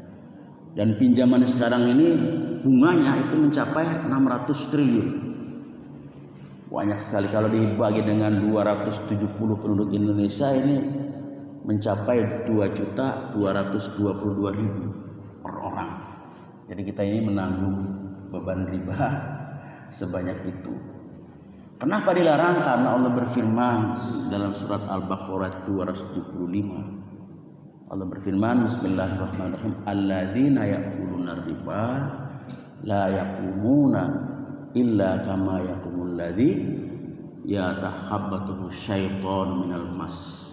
Speaker 1: Dan pinjaman sekarang ini bunganya itu mencapai 600 triliun. Banyak sekali, kalau dibagi dengan 270 penduduk Indonesia ini mencapai 2.222.000 per orang. Jadi kita ini menanggung beban riba sebanyak itu. Kenapa dilarang? Karena Allah berfirman dalam surat Al-Baqarah 275. Allah berfirman, Bismillahirrahmanirrahim, alladzina ya'kuluna riba la yaqumuna illa kama yaqumul ladzi yatahabbathu syaiton minal mas.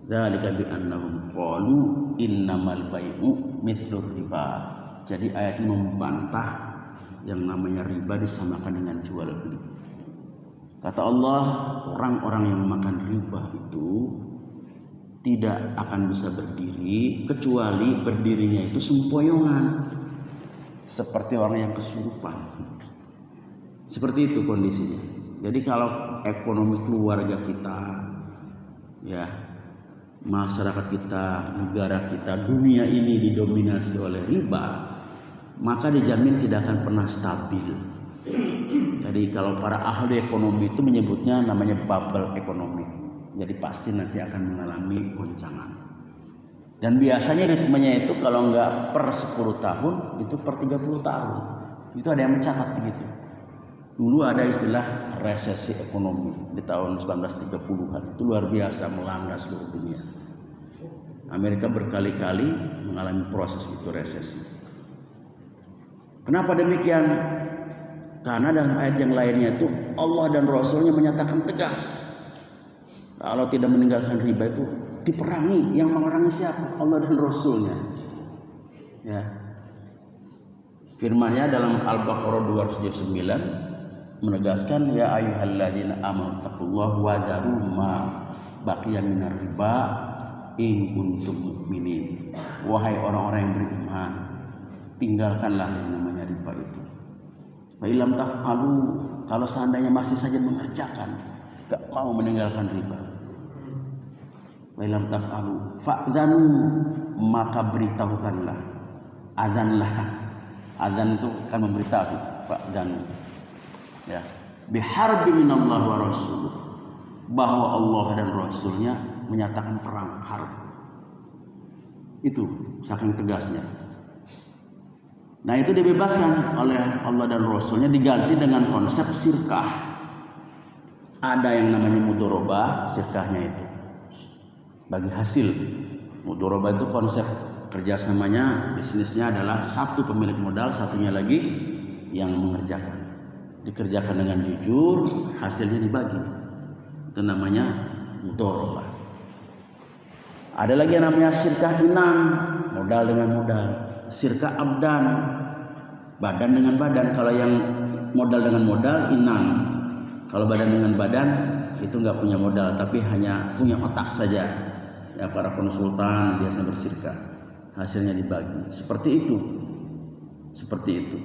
Speaker 1: Dzalika bi annahum qalu innamal bai'u mithlur riba. Jadi ayat ini membantah yang namanya riba disamakan dengan jual beli. Kata Allah, orang-orang yang memakan riba itu tidak akan bisa berdiri kecuali berdirinya itu sempoyongan, seperti orang yang kesurupan. Seperti itu kondisinya. Jadi kalau ekonomi keluarga kita, ya, masyarakat kita, negara kita, dunia ini didominasi oleh riba, maka dijamin tidak akan pernah stabil. Jadi kalau para ahli ekonomi itu menyebutnya namanya bubble ekonomi. Jadi pasti nanti akan mengalami goncangan. Dan biasanya ritmenya itu kalau nggak per 10 tahun, itu per 30 tahun. Itu ada yang mencatat begitu. Dulu ada istilah resesi ekonomi di tahun 1930-an. Itu luar biasa, melanda seluruh dunia. Amerika berkali-kali mengalami proses itu, resesi. Kenapa demikian? Karena dalam ayat yang lainnya itu Allah dan Rasulnya menyatakan tegas, kalau tidak meninggalkan riba itu diperangi. Yang memerangi siapa? Allah dan Rasulnya. Ya. Firman-Nya dalam Al-Baqarah 279 menegaskan, ya ayyuhalladzina amanu taqullaha wa daru ma baqiya minar riba in kuntum mu'minin. Wahai orang-orang yang beriman, tinggalkanlah yang namanya riba itu. Fa illam taf'alu, kalau seandainya masih saja mengerjakan, gak mau meninggalkan riba. Fa illam taf'alu fa'dzanu, maka beritahukanlah. Adzanlah. Adzan itu kan memberitahu. Fa'dzanu. Ya, biharbi minallah wa rasul, bahwa Allah dan Rasulnya menyatakan perang, harb. Itu saking tegasnya. Nah, itu dibebaskan oleh Allah dan Rasulnya, diganti dengan konsep sirkah. Ada yang namanya mudorobah, sirkahnya itu bagi hasil. Mudorobah itu konsep kerjasamanya, bisnisnya adalah satu pemilik modal, satunya lagi yang mengerjakan. Dikerjakan dengan jujur, hasilnya dibagi. Itu namanya mudorobah. Ada lagi yang namanya sirkah inan, modal dengan modal. Sirkah abdan, badan dengan badan. Kalau yang modal dengan modal, inan. Kalau badan dengan badan, itu nggak punya modal, tapi hanya punya otak saja. Ya, para konsultan biasa bersirkah, hasilnya dibagi. Seperti itu. Seperti itu.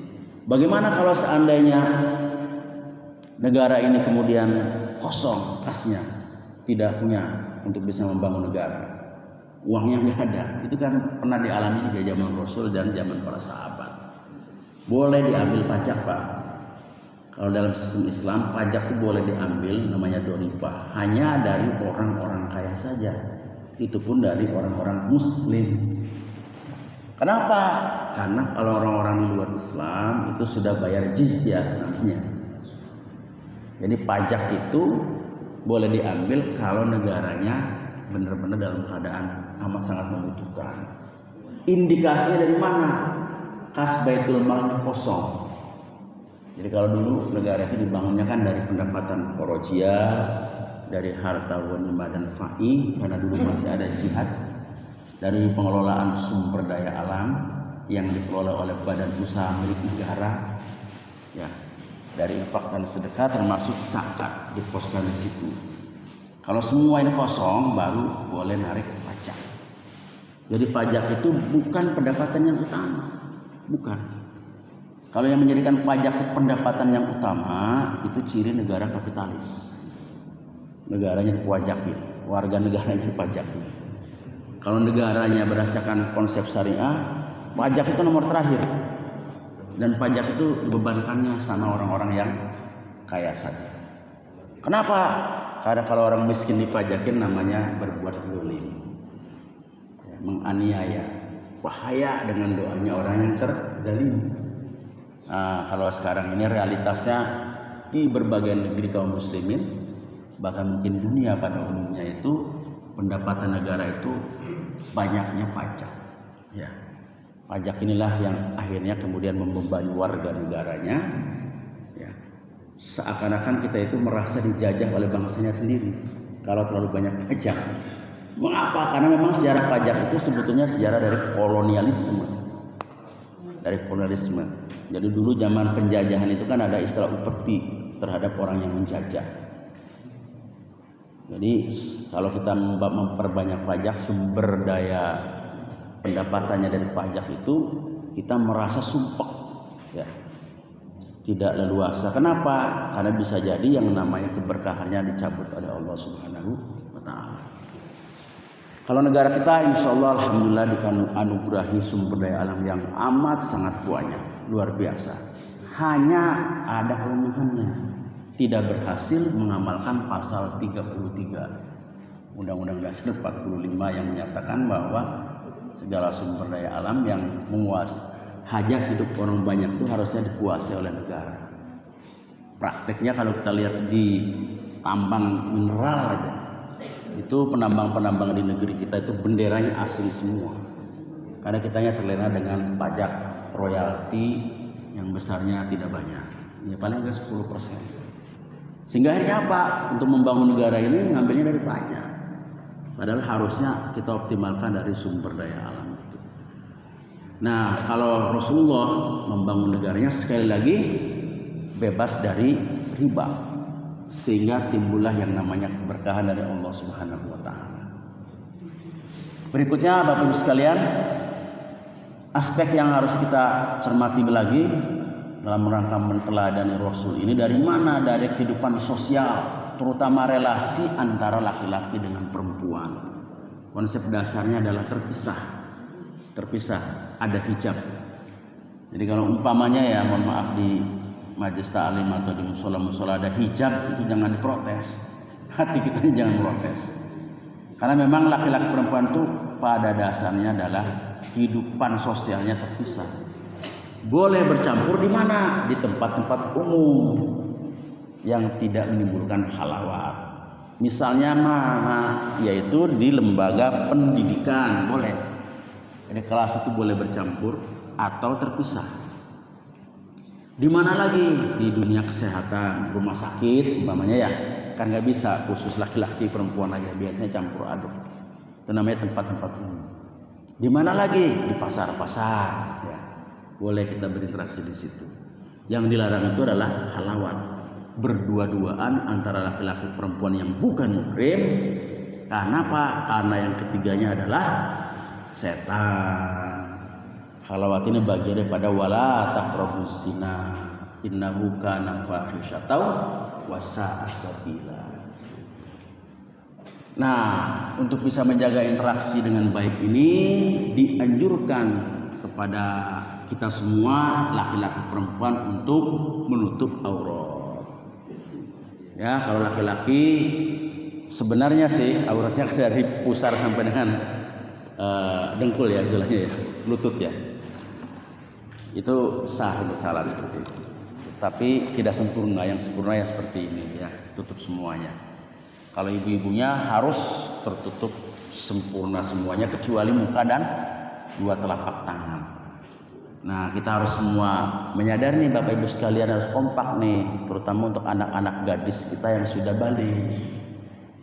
Speaker 1: Bagaimana kalau seandainya negara ini kemudian kosong kasnya, tidak punya untuk bisa membangun negara, uangnya nggak ada? Itu kan pernah dialami juga zaman Rasul dan zaman para sahabat. Boleh diambil pajak, Pak. Kalau dalam sistem Islam, pajak itu boleh diambil, namanya doribah, hanya dari orang-orang kaya saja. Itu pun dari orang-orang Muslim. Kenapa? Karena kalau orang-orang di luar Islam itu sudah bayar jizyah namanya. Jadi pajak itu boleh diambil kalau negaranya benar-benar dalam keadaan amat sangat membutuhkan. Indikasinya dari mana? Kas baitul malnya kosong. Jadi kalau dulu negara itu dibangunnya kan dari pendapatan khorojiyah, dari harta ghanimah dan fa'i, karena dulu masih ada jihad, dari pengelolaan sumber daya alam yang dikelola oleh badan usaha milik negara, ya, dari infak dan sedekah termasuk zakat diposkan di situ. Kalau semua ini kosong, baru boleh narik pajak. Jadi pajak itu bukan pendapatan yang utama, bukan. Kalau yang menjadikan pajak itu pendapatan yang utama, itu ciri negara kapitalis. Negaranya dipajaki, warga negaranya dipajaki. Kalau negaranya berdasarkan konsep syariah, pajak itu nomor terakhir. Dan pajak itu dibebankannya sama orang-orang yang kaya saja. Kenapa? Karena kalau orang miskin dipajakin namanya berbuat zalim, ya, menganiaya, bahaya dengan doanya orang yang terzalim. Nah, kalau sekarang ini realitasnya di berbagai negeri kaum muslimin, bahkan mungkin dunia pada umumnya, itu pendapatan negara itu banyaknya pajak. Ya, pajak inilah yang akhirnya kemudian membebani warga negaranya. Ya, seakan-akan kita itu merasa dijajah oleh bangsanya sendiri kalau terlalu banyak pajak. Mengapa? Karena memang sejarah pajak itu sebetulnya sejarah dari kolonialisme. Jadi dulu zaman penjajahan itu kan ada istilah upeti terhadap orang yang menjajah. Jadi kalau kita memperbanyak pajak, sumber daya pendapatannya dari pajak itu kita merasa sumpek, ya, tidak leluasa. Kenapa? Karena bisa jadi yang namanya keberkahannya dicabut oleh Allah Subhanahu wa Ta'ala. Kalau negara kita, insya Allah, alhamdulillah dianugerahi sumber daya alam yang amat sangat banyak, luar biasa. Hanya ada kelemahannya, tidak berhasil mengamalkan pasal 33 Undang-Undang Dasar 45 yang menyatakan bahwa segala sumber daya alam yang menguasai hajat hidup orang banyak itu harusnya dikuasai oleh negara. Prakteknya kalau kita lihat di tambang mineral aja, itu penambang-penambang di negeri kita itu benderanya asing semua. Karena kitanya terlena dengan pajak royalti yang besarnya tidak banyak, ya paling enggak 10%. Sehingga akhirnya apa? Untuk membangun negara ini ngambilnya dari pajak. Padahal harusnya kita optimalkan dari sumber daya alam itu. Nah, kalau Rasulullah membangun negaranya sekali lagi bebas dari riba, sehingga timbullah yang namanya keberkahan dari Allah Subhanahu wa Ta'ala. Berikutnya Bapak Ibu sekalian, aspek yang harus kita cermati lagi dalam rangka meneladani Rasul ini dari mana? Dari kehidupan sosial, terutama relasi antara laki-laki dengan perempuan. Konsep dasarnya adalah terpisah, ada hijab. Jadi kalau umpamanya ya, mohon maaf, di majelis ta'lim atau di musola ada hijab, itu jangan diprotes. Hati kita jangan protes. Karena memang laki-laki perempuan itu pada dasarnya adalah kehidupan sosialnya terpisah. Boleh bercampur di mana? Di tempat-tempat umum yang tidak menimbulkan halawat. Misalnya mana? Yaitu di lembaga pendidikan boleh. Jadi kelas itu boleh bercampur atau terpisah. Di mana lagi? Di dunia kesehatan, rumah sakit, umpamanya ya, kan nggak bisa khusus laki-laki perempuan aja, biasanya campur aduk. Itu namanya tempat-tempat umum. Di mana lagi? Di pasar-pasar, ya. Boleh kita berinteraksi di situ. Yang dilarang itu adalah halawat, berdua-duaan antara laki-laki perempuan yang bukan muhrim. Karena apa? Karena yang ketiganya adalah setan. Halawat ini bagian daripada wala taqrabuz zina innahu kana fahisyatan wa sa'a sabila. Nah, untuk bisa menjaga interaksi dengan baik ini dianjurkan kepada kita semua laki-laki perempuan untuk menutup aurat. Ya, kalau laki-laki sebenarnya sih auratnya dari pusar sampai dengan dengkul ya istilahnya ya, lutut ya. Itu sah untuk salat seperti itu. Tapi tidak sempurna, yang sempurna ya seperti ini ya, tutup semuanya. Kalau ibu-ibunya harus tertutup sempurna semuanya kecuali muka dan dua telapak tangan. Nah, kita harus semua menyadari nih Bapak Ibu sekalian, harus kompak nih, terutama untuk anak-anak gadis kita yang sudah balik.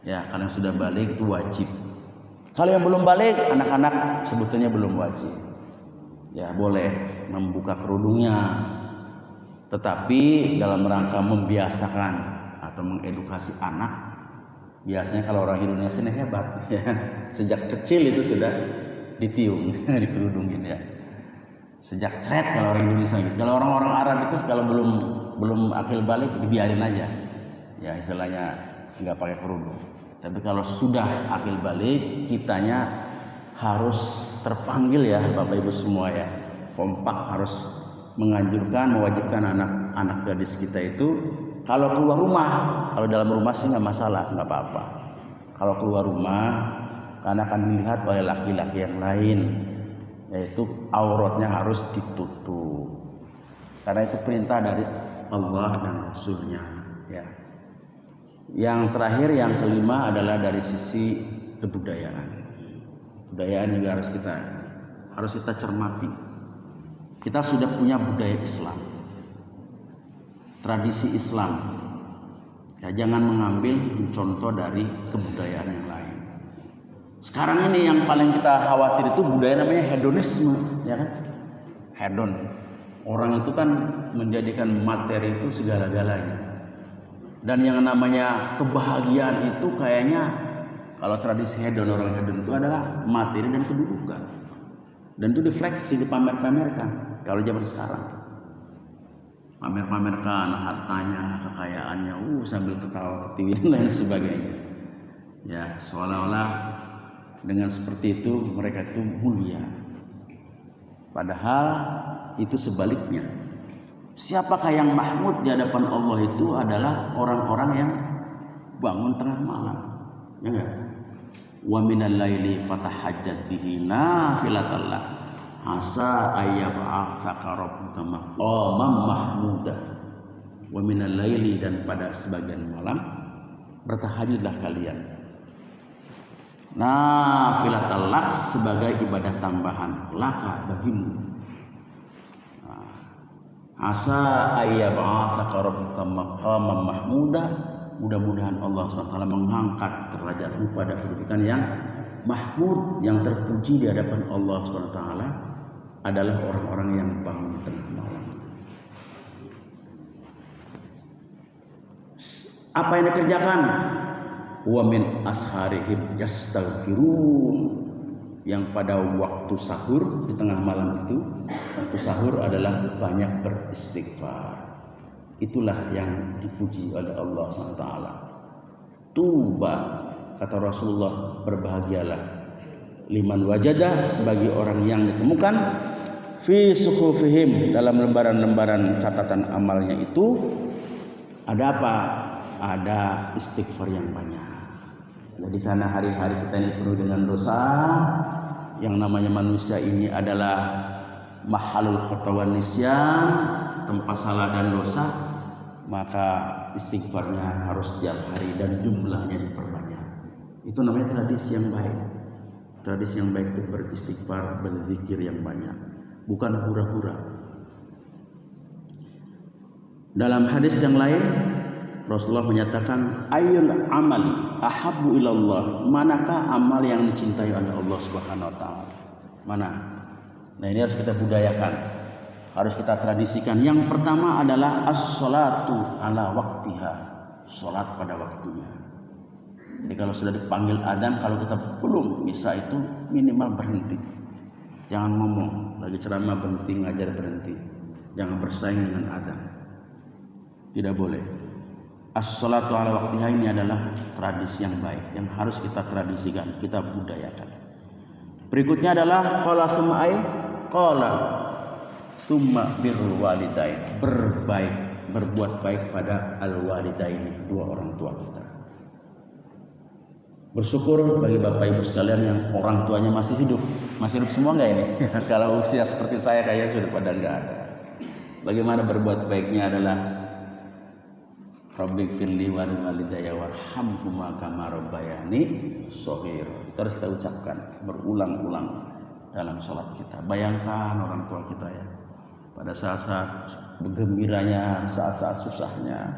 Speaker 1: Ya, kalau yang sudah balik itu wajib. Kalau yang belum balik, anak-anak sebetulnya belum wajib. Ya, boleh membuka kerudungnya, tetapi dalam rangka membiasakan atau mengedukasi anak. Biasanya kalau orang Indonesia ini hebat ya. Sejak kecil itu sudah ditiung, dikerudungin ya. Sejak cret kalau orang Indonesia gitu. Kalau orang-orang Arab itu kalau belum akil balik dibiarin aja. Ya istilahnya nggak pakai kerudung. Tapi kalau sudah akil balik, kitanya harus terpanggil ya Bapak Ibu semua ya. Kompak harus menganjurkan, mewajibkan anak-anak gadis kita itu kalau keluar rumah, kalau dalam rumah sih nggak masalah, nggak apa-apa. Kalau keluar rumah, karena akan dilihat oleh laki-laki yang lain, yaitu auratnya harus ditutup. Karena itu perintah dari Allah dan Rasul-Nya. Ya. Yang terakhir, yang kelima adalah dari sisi kebudayaan. Kebudayaan juga harus kita cermati. Kita sudah punya budaya Islam, tradisi Islam. Ya, jangan mencontoh dari kebudayaan yang lain. Sekarang ini yang paling kita khawatir itu budaya namanya hedonisme, ya kan? Hedon. Orang itu kan menjadikan materi itu segala-galanya. Dan yang namanya kebahagiaan itu kayaknya kalau tradisi hedon, orang hedon itu adalah materi dan kedudukan. Dan itu difleksi, dipamer-pamerkan. Kalau zaman sekarang pamer-pamerkan hartanya, kekayaannya, sambil ketawa ketiwi dan lain sebagainya. Ya, seolah-olah dengan seperti itu mereka itu mulia. Padahal itu sebaliknya. Siapakah yang mahmud di hadapan Allah itu adalah orang-orang yang bangun tengah malam. Ya enggak? Wa minal laili fatahajjat bihi nafilatan lak asa ayyab'atsaka rabbuka maqaman mahmuda. Wa minal laili, dan pada sebagian malam bertahajudlah kalian. Nafilatal lak, sebagai ibadah tambahan laka bagimu. Asa ayyab'atsaka rabbuka maqaman mahmuda. Mudah-mudahan Allah SWT mengangkat derajatmu pada kedudukan yang mahmud, yang terpuji di hadapan Allah SWT adalah orang-orang yang bangun tengah malam. Apa yang dikerjakan? Wa min asharihim yastaghfirun. Yang pada waktu sahur di tengah malam itu, waktu sahur adalah banyak beristighfar. Itulah yang dipuji oleh Allah SWT. Tuba, kata Rasulullah, berbahagialah liman wajadah, bagi orang yang ditemukan fi suhufihim, dalam lembaran-lembaran catatan amalnya itu ada apa? Ada istighfar yang banyak. Jadi karena hari-hari kita ini penuh dengan dosa, yang namanya manusia ini adalah mahalul khotawan nisyan, tempat salah dan dosa, maka istighfarnya harus setiap hari dan jumlahnya diperbanyak. Itu namanya tradisi yang baik. Tradisi yang baik itu beristighfar, berzikir yang banyak, bukan hura-hura. Dalam hadis yang lain Rasulullah menyatakan, ayyul amali ahabbu ilallah, manakah amal yang dicintai oleh Allah Subhanahu wa taala? Mana? Nah, ini harus kita budayakan, harus kita tradisikan. Yang pertama adalah as-salatu ala waktiha, salat pada waktunya. Jadi kalau sudah dipanggil adzan, kalau kita belum bisa itu minimal berhenti. Jangan ngomong, lagi ceramah berhenti, ngajar berhenti. Jangan bersaing dengan adzan. Tidak boleh. As-salatu ala waktiha ini adalah tradisi yang baik yang harus kita tradisikan, kita budayakan. Berikutnya adalah qala tsumma ay qala tsumma birrul walidain, berbuat baik pada al-walidaini, dua orang tua kita. Bersyukur bagi Bapak Ibu sekalian yang orang tuanya masih hidup. Masih hidup semua enggak ini? Kalau usia seperti saya kayaknya sudah pada enggak ada. Bagaimana berbuat baiknya adalah Rabbi firli wa walidayya warhamhuma kama rabbayani shaghira. Itu harus kita ucapkan berulang-ulang dalam sholat kita. Bayangkan orang tua kita ya, pada saat-saat bergembiranya, saat-saat susahnya,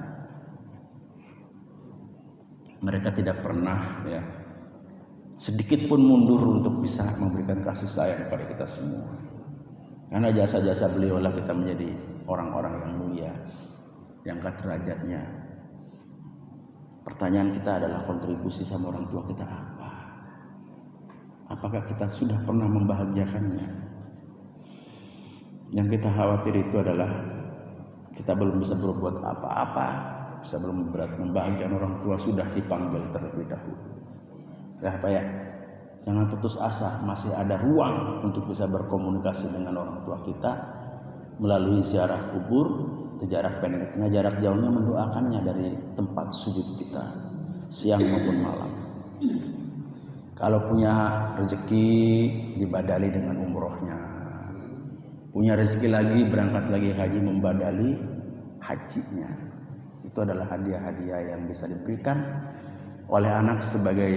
Speaker 1: mereka tidak pernah ya sedikit pun mundur untuk bisa memberikan kasih sayang kepada kita semua. Karena jasa-jasa beliau lah kita menjadi orang-orang yang mulia, diangkat derajatnya. Pertanyaan kita adalah kontribusi sama orang tua kita apa? Apakah kita sudah pernah membahagiakannya? Yang kita khawatir itu adalah kita belum bisa berbuat apa-apa, bisa belum membahagiakan orang tua, sudah dipanggil terlebih dahulu. Ya apa ya? Jangan putus asa, masih ada ruang untuk bisa berkomunikasi dengan orang tua kita melalui ziarah kubur. Jarak pendeknya, jarak jauhnya mendoakannya dari tempat sujud kita siang maupun malam. Kalau punya rezeki dibadali dengan umrohnya, punya rezeki lagi berangkat lagi haji membadali hajinya. Itu adalah hadiah-hadiah yang bisa diberikan oleh anak sebagai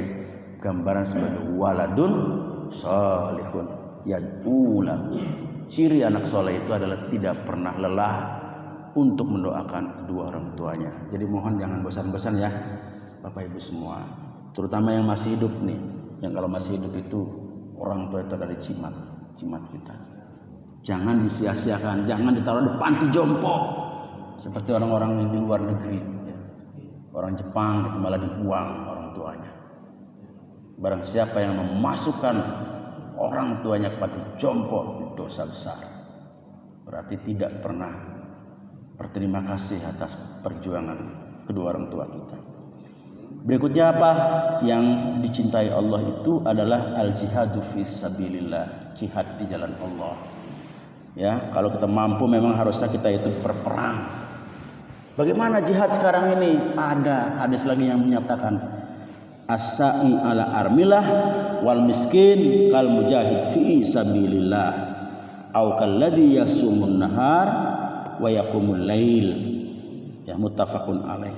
Speaker 1: gambaran sebagai waladun sholihun yad'ulah. Ciri anak soleh itu adalah tidak pernah lelah untuk mendoakan kedua orang tuanya. Jadi mohon jangan bosan-bosan ya Bapak Ibu semua, terutama yang masih hidup nih. yang kalau masih hidup itu orang tua itu adalah cimat kita. Jangan disia-siakan, jangan ditaruh di panti jompo seperti orang-orang di luar negeri. Orang Jepang itu malah dibuang orang tuanya. Barang siapa yang memasukkan orang tuanya ke panti jompo, dosa besar. Berarti tidak pernah berterima kasih atas perjuangan kedua orang tua kita. Berikutnya apa yang dicintai Allah itu adalah al-jihadu fisabilillah, jihad di jalan Allah. Ya, kalau kita mampu memang harusnya kita itu berperang. Bagaimana jihad sekarang ini? Ada hadis lagi yang menyatakan as-sa'i ala armilah wal miskin kal mujahid fi sabilillah au kalladhi yasumun nahar wa yaqumul lail. Ya, muttafaqun alaih.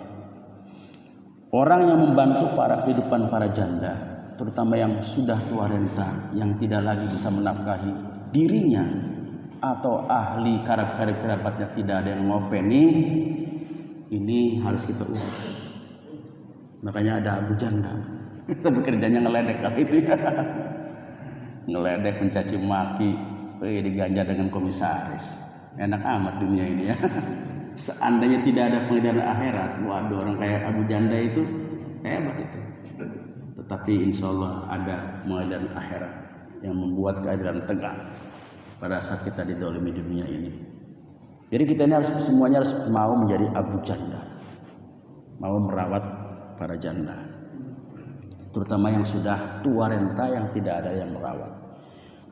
Speaker 1: Orang yang membantu kehidupan para janda, terutama yang sudah tua renta, yang tidak lagi bisa menafkahi dirinya atau ahli kerabatnya tidak ada yang ngopeni, ini harus kita urus. Makanya ada abu janda, tapi kerjanya ngeledek kali itu, ngeledek, mencaci maki, diganja dengan komisaris. Enak amat dunia ini ya. Seandainya tidak ada pengadilan akhirat, waduh, orang kayak abu janda itu hebat itu. Tetapi insya Allah ada pengadilan akhirat yang membuat keadilan tegak pada saat kita didolimi dunia ini. Jadi kita ini semuanya harus mau menjadi abu janda, mau merawat para janda, terutama yang sudah tua renta yang tidak ada yang merawat.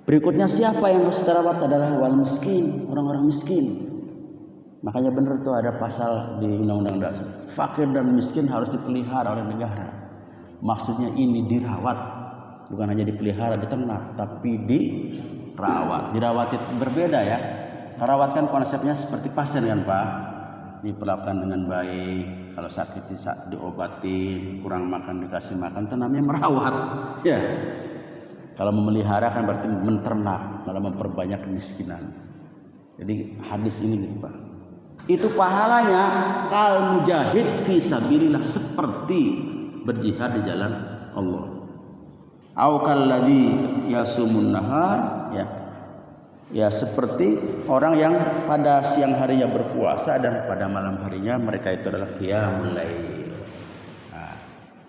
Speaker 1: Berikutnya siapa yang harus terawat adalah wal miskin, orang-orang miskin. Makanya benar tuh ada pasal di Undang-Undang Dasar, fakir dan miskin harus dipelihara oleh negara. Maksudnya ini dirawat, bukan hanya dipelihara, diternak, tapi dirawat. Dirawat itu berbeda ya. Merawat kan konsepnya seperti pasien kan Pak, diperlakukan dengan baik. Kalau sakit diobatin, kurang makan dikasih makan, itu namanya merawat. Ya. Kalau memelihara kan berarti menternak, malah memperbanyak kemiskinan. Jadi hadis ini gitu Pak. Itu pahalanya kal mujahid fisabilillah, seperti berjihad di jalan Allah. Au kalladzi yasumun nahar, ya seperti orang yang pada siang harinya berpuasa dan pada malam harinya mereka itu adalah qiyamul lail. Nah,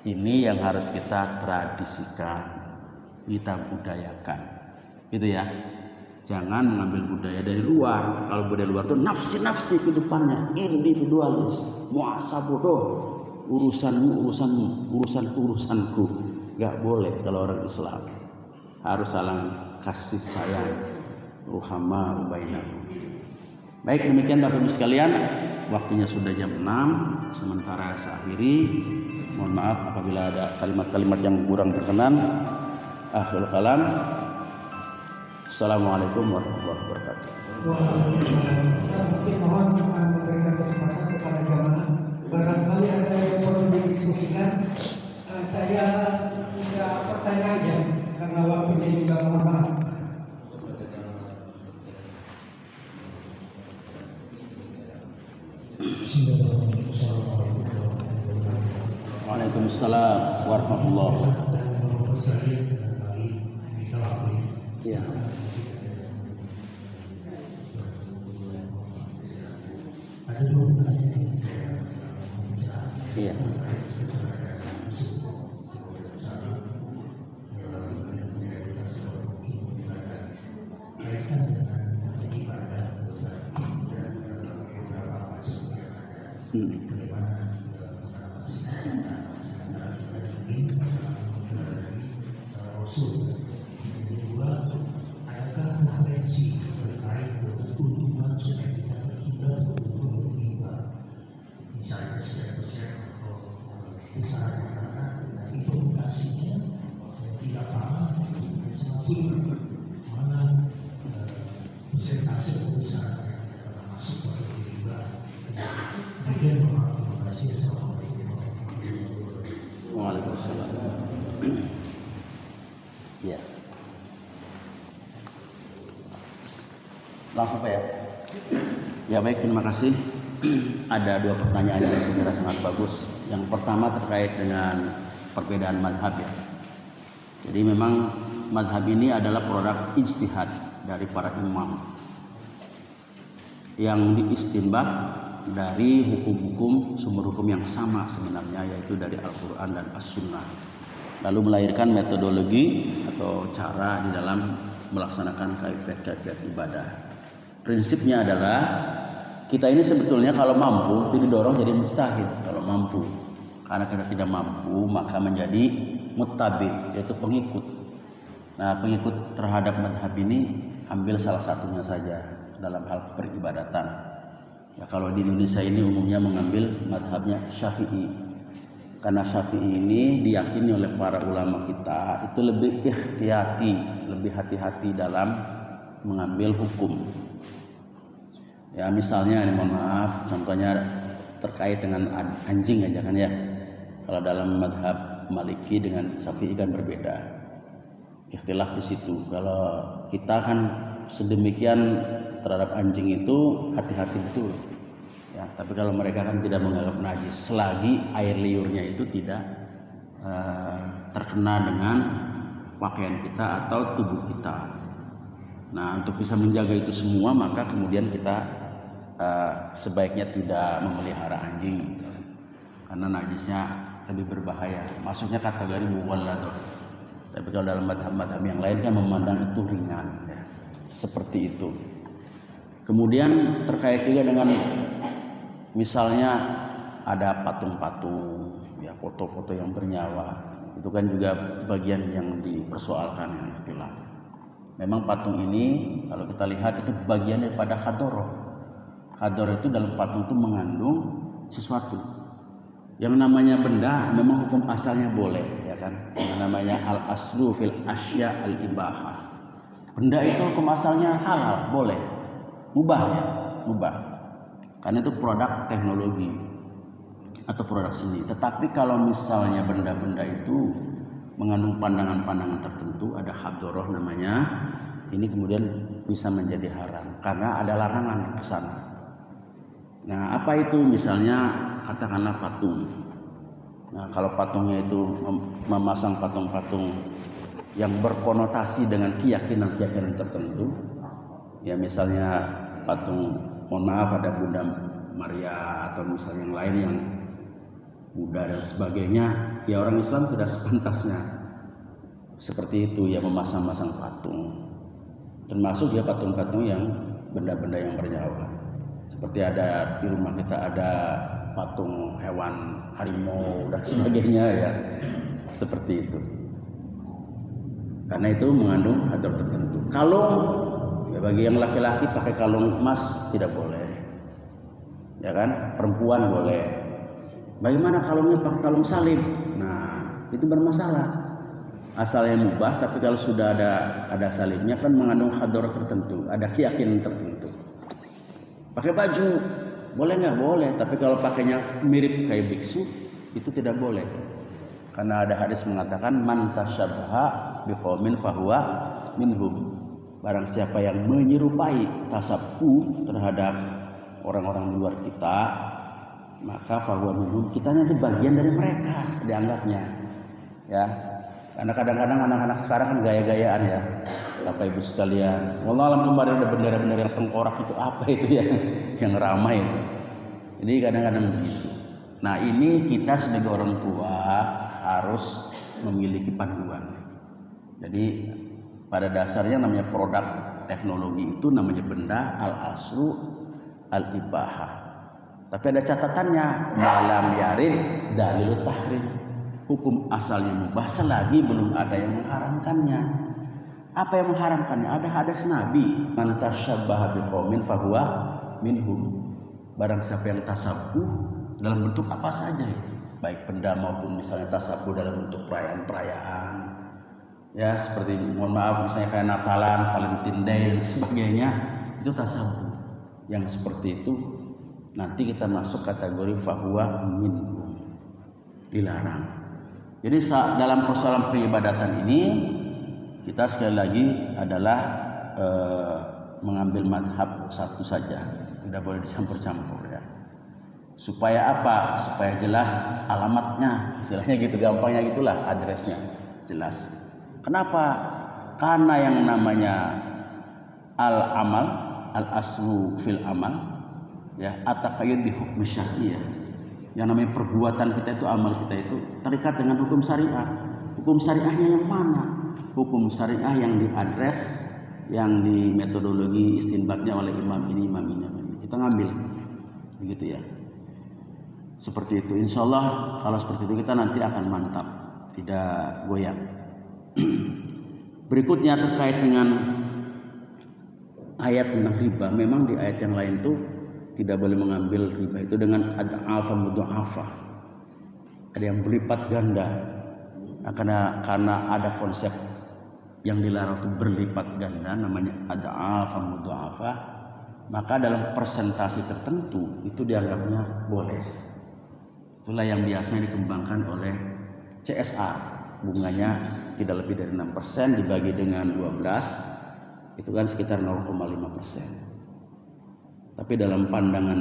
Speaker 1: ini yang harus kita tradisikan, kita budayakan, gitu ya. Jangan mengambil budaya dari luar. Kalau budaya luar itu nafsi kehidupannya, individualis, muasabodoh, urusanku. Gak boleh kalau orang Islam. Harus saling kasih sayang, ruhama bainakum. Baik, demikian Bapak Ibu sekalian, waktunya sudah jam 6, sementara saya akhiri. Mohon maaf apabila ada kalimat-kalimat yang kurang berkenan. Akhirul kalam. Assalamualaikum warahmatullahi wabarakatuh.
Speaker 2: Mungkin mohon memberikan kesempatan kepada jamaah. Barangkali ada yang perlu didiskusikan. Saya tidak pertanyaan aja karena waktunya juga mohon maaf.
Speaker 1: Waalaikumsalam warahmatullahi wabarakatuh. Ya. Iya. Ya. Langsung Pak ya. Ya baik, terima kasih. Ada dua pertanyaan yang saya kira sangat bagus. Yang pertama terkait dengan perbedaan mazhab ya. Jadi memang madhab ini adalah produk ijtihad dari para imam yang diistinbat dari hukum-hukum, sumber hukum yang sama sebenarnya, yaitu dari Al-Quran dan As-Sunnah, lalu melahirkan metodologi atau cara di dalam melaksanakan kaifiat ibadah. Prinsipnya adalah kita ini sebetulnya kalau mampu itu didorong jadi mustahid kalau mampu, karena kita tidak mampu maka menjadi muttabi, yaitu pengikut. Nah, pengikut terhadap madhab ini ambil salah satunya saja dalam hal peribadatan. Ya, kalau di Indonesia ini umumnya mengambil madhabnya Syafi'i, karena Syafi'i ini diyakini oleh para ulama kita itu lebih ikhtiyati, lebih hati-hati dalam mengambil hukum. Ya misalnya ini mohon maaf, contohnya terkait dengan anjing aja kan ya. Kalau dalam madhab Maliki dengan Syafi'i kan berbeda, ikhtilaf di situ. Kalau kita kan sedemikian terhadap anjing itu hati-hati betul ya, tapi kalau mereka kan tidak menganggap najis selagi air liurnya itu tidak terkena dengan pakaian kita atau tubuh kita. Nah, untuk bisa menjaga itu semua maka kemudian kita sebaiknya tidak memelihara anjing karena najisnya lebih berbahaya, masuknya kategori muwalladh. Tapi kalau dalam madhab-madhab yang lain kan memandang itu ringan ya. Seperti itu. Kemudian terkait juga dengan misalnya ada patung-patung, ya foto-foto yang bernyawa, itu kan juga bagian yang dipersoalkan yang itulah. Memang patung ini kalau kita lihat itu bagian daripada hadoroh. Hadoroh itu dalam patung itu mengandung sesuatu. Yang namanya benda memang hukum asalnya boleh, ya kan? Yang namanya al-aslu fil asya al-ibahah. Benda itu hukum asalnya halal, boleh. Mubah ya, mubah. Karena itu produk teknologi atau produk seni. Tetapi kalau misalnya benda-benda itu mengandung pandangan-pandangan tertentu, ada hadoroh namanya, ini kemudian bisa menjadi haram karena ada larangan ke sana. Nah, apa itu? Misalnya katakanlah patung. Nah, kalau patungnya itu memasang patung-patung yang berkonotasi dengan keyakinan-keyakinan tertentu, ya misalnya patung, mohon maaf ada Bunda Maria atau misalnya yang lain yang Buddha dan sebagainya, ya orang Islam tidak sepantasnya seperti itu ya memasang-masang patung, termasuk ya patung-patung yang benda-benda yang bernyawa. Seperti ada di rumah kita ada patung hewan harimau dan sebagainya ya, seperti itu. Karena itu mengandung hadar tertentu. Kalung, ya bagi yang laki-laki pakai kalung emas tidak boleh, ya kan? Perempuan boleh. Bagaimana kalungnya pakai kalung salib? Nah, itu bermasalah. Asalnya mubah, tapi kalau sudah ada salibnya kan mengandung hadar tertentu, ada keyakinan tertentu. Pakai baju boleh nggak? Boleh. Tapi kalau pakainya mirip kayak biksu itu tidak boleh. Karena ada hadis mengatakan man tasyabbaha biqaumin fahuwa minhum. Barang siapa yang menyerupai tasabbuh terhadap orang-orang di luar kita, maka fahuwa minhum, kita nanti bagian dari mereka dianggapnya. Ya. Karena kadang-kadang anak-anak sekarang kan gaya-gayaan ya. Bapak Ibu sekalian, wallah alam kemarin ada bendera-bendera yang tengkorak itu apa itu yang ramai itu. Jadi kadang-kadang begitu. Nah, ini kita sebagai orang tua harus memiliki panduan. Jadi pada dasarnya namanya produk teknologi itu namanya benda al-asru al-ibahah. Tapi ada catatannya, malam yarid dalil tahrim. Hukum asalnya mubah selagi belum ada yang mengharamkannya. Apa yang mengharamkannya? Ada hadis Nabi, man tasyabbaha biqaumin fahuwa minhum. Barang siapa yang tasabbuh dalam bentuk apa saja itu, baik benda maupun misalnya tasabbuh dalam bentuk perayaan-perayaan. Ya, seperti mohon maaf misalnya kayak Natalan, Valentine Day dan sebagainya, itu tasabbuh. Yang seperti itu nanti kita masuk kategori fahuwa minhum. Dilarang. Jadi dalam persoalan peribadatan ini kita sekali lagi adalah mengambil madhab satu saja, tidak boleh dicampur-campur ya. Supaya apa? Supaya jelas alamatnya, istilahnya gitu, gampangnya gitulah, adresnya jelas. Kenapa? Karena yang namanya al-amal, al-aslu fil amal, ya, at-taqayyud bi hukm syar'iyyah. Yang namanya perbuatan kita itu, amal kita itu terikat dengan hukum syariah. Hukum syariahnya yang mana? Hukum syariah yang diadres, yang di metodologi istinbatnya oleh imam ini, imam ini. Kita ngambil, begitu ya. Seperti itu. Insya Allah kalau seperti itu kita nanti akan mantap, tidak goyang. Berikutnya terkait dengan ayat tentang riba. Memang di ayat yang lain tuh tidak boleh mengambil riba itu dengan ad'afa mudha'afa. Ada yang berlipat ganda. Karena ada konsep yang dilarang itu berlipat ganda, namanya ad'afa mudha'afa, maka dalam persentase tertentu itu dianggapnya boleh. Itulah yang biasanya dikembangkan oleh CSA. Bunganya tidak lebih dari 6%, dibagi dengan 12, itu kan sekitar 0,5%. Tapi dalam pandangan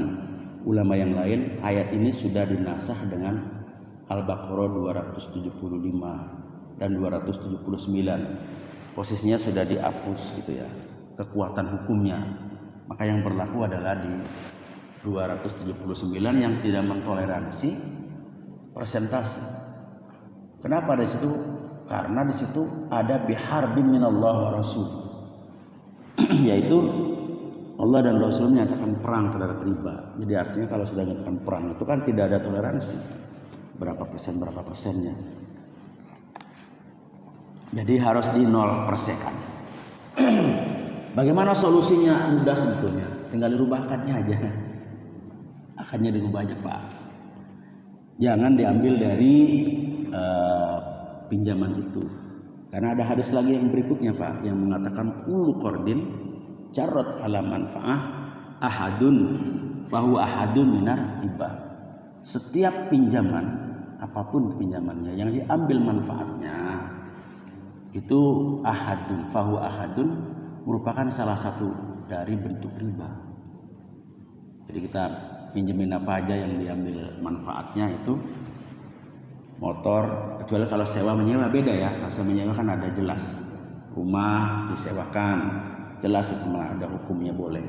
Speaker 1: ulama yang lain, ayat ini sudah dinasah dengan Al-Baqarah 275 dan 279. Posisinya sudah dihapus gitu ya, kekuatan hukumnya. Maka yang berlaku adalah di 279 yang tidak mentoleransi persentase. Kenapa di situ? Karena di situ ada biharbin minallah wa rasul. Yaitu Allah dan Rasul menyatakan perang terhadap riba. Jadi artinya kalau sudah menyatakan perang itu kan tidak ada toleransi. Berapa persennya. Jadi harus di 0%. Bagaimana solusinya? Mudah sebetulnya. Tinggal dirubah akadnya aja. Akadnya dirubah aja, Pak. Jangan diambil dari pinjaman itu. Karena ada hadis lagi yang berikutnya, Pak, yang mengatakan kullu qardin jarrat ala manfaah ahadun fahu ahadun minar riba. Setiap pinjaman, apapun pinjamannya yang diambil manfaatnya itu ahadun fahu ahadun, merupakan salah satu dari bentuk riba. Jadi kita pinjemin apa aja yang diambil manfaatnya itu motor, kecuali kalau sewa menyewa beda ya. Kalau sewa menyewa kan ada jelas, rumah disewakan, jelas itu mah ada hukumnya boleh.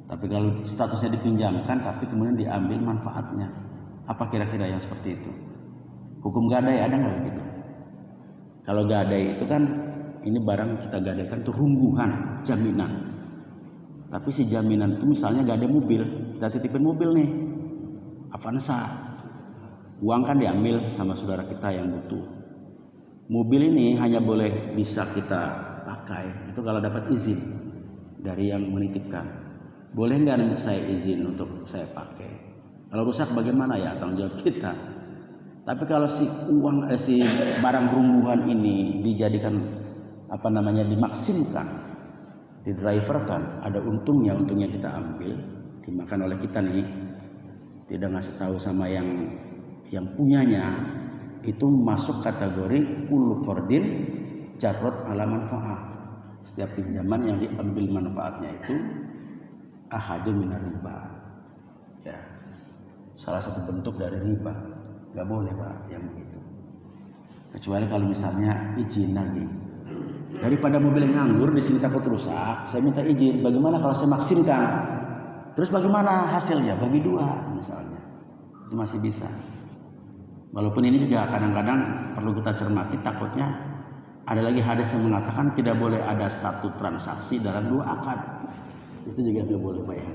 Speaker 1: Tapi kalau statusnya dipinjamkan tapi kemudian diambil manfaatnya, apa kira-kira yang seperti itu? Hukum gadai ada nggak begitu? Kalau gadai itu kan ini barang kita gadaikan itu rungguhan, jaminan. Tapi si jaminan itu misalnya gak ada mobil, kita titipin mobil nih, Avanza, uang kan diambil sama saudara kita yang butuh. Mobil ini hanya boleh bisa kita pakai itu kalau dapat izin dari yang menitipkan. Boleh nggak saya izin untuk saya pakai? Kalau rusak bagaimana ya, tanggung jawab kita. Tapi kalau si barang rungguhan ini dijadikan dimaksimkan, didriverkan, ada untungnya kita ambil, dimakan oleh kita nih, tidak ngasih tahu sama yang punyanya, itu masuk kategori kullu qardin jarrat ala manfaah. Setiap pinjaman yang diambil manfaatnya itu ahadun minar riba. Ya, salah satu bentuk dari riba. Gak boleh, Pak, yang begitu. Kecuali kalau misalnya izin lagi. Daripada mobil yang nganggur di sini takut rusak, saya minta izin. Bagaimana kalau saya maksimkan? Terus bagaimana hasilnya? Bagi dua misalnya. Itu masih bisa. Walaupun ini juga kadang-kadang perlu kita cermati, takutnya ada lagi hadis yang mengatakan tidak boleh ada satu transaksi dalam dua akad. Itu juga tidak boleh, Pak ya.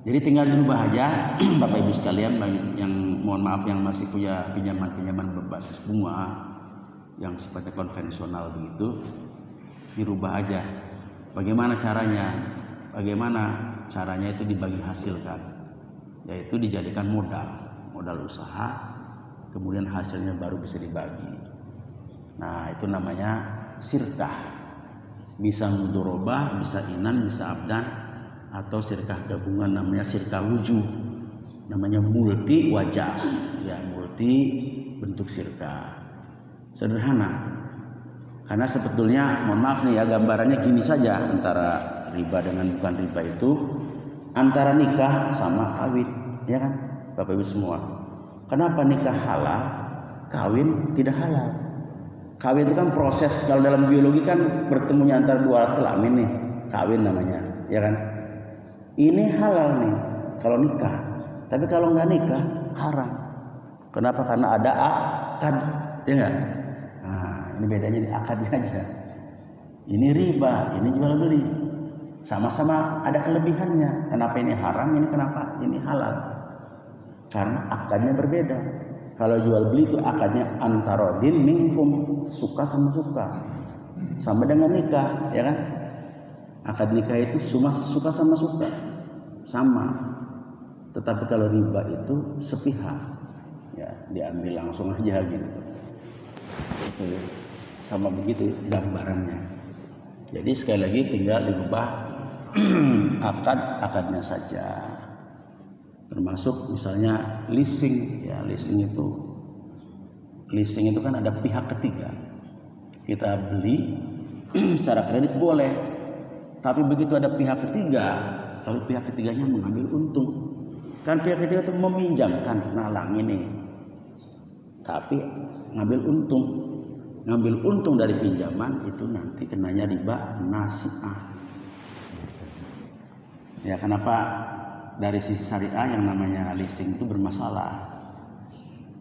Speaker 1: Jadi tinggal dirubah aja, Bapak Ibu sekalian, yang mohon maaf yang masih punya pinjaman berbasis bunga yang sifatnya konvensional begitu, dirubah aja. Bagaimana caranya? Itu dibagi hasilkan, yaitu dijadikan modal usaha, kemudian hasilnya baru bisa dibagi. Nah, itu namanya sirkah. Bisa mudorobah, bisa inan, bisa abdan, atau sirkah gabungan namanya sirkah wujuh, namanya multi wajah, ya, multi bentuk sirkah. Sederhana, karena sebetulnya mohon maaf nih ya, gambarannya gini saja antara riba dengan bukan riba itu, antara nikah sama kawin, ya kan Bapak Ibu semua. Kenapa nikah halal, kawin tidak halal? Kawin itu kan proses, kalau dalam biologi kan bertemunya antara dua alat kelamin nih, kawin namanya, ya kan? Ini halal nih kalau nikah, tapi kalau nggak nikah haram. Kenapa? Karena ada akad, ya nggak? Nah, ini bedanya di akadnya aja. Ini riba, ini jual beli, sama-sama ada kelebihannya. Kenapa ini haram? Ini kenapa? Ini halal. Karena akadnya berbeda. Kalau jual beli itu akadnya antarodin minkum, suka sama suka, sama dengan nikah, ya kan? Akad nikah itu suka sama suka, sama. Tetapi kalau riba itu sepihak, ya diambil langsung aja gitu. Itu sama begitu gambarannya. Jadi sekali lagi tinggal diubah akadnya saja. Termasuk misalnya leasing, ya leasing itu kan ada pihak ketiga. Kita beli secara kredit boleh, tapi begitu ada pihak ketiga, lalu pihak ketiganya mengambil untung, kan pihak ketiga itu meminjamkan nalang ini, tapi ngambil untung dari pinjaman itu nanti kenanya riba nasi'ah. Ya kenapa? Dari sisi syariah yang namanya leasing itu bermasalah,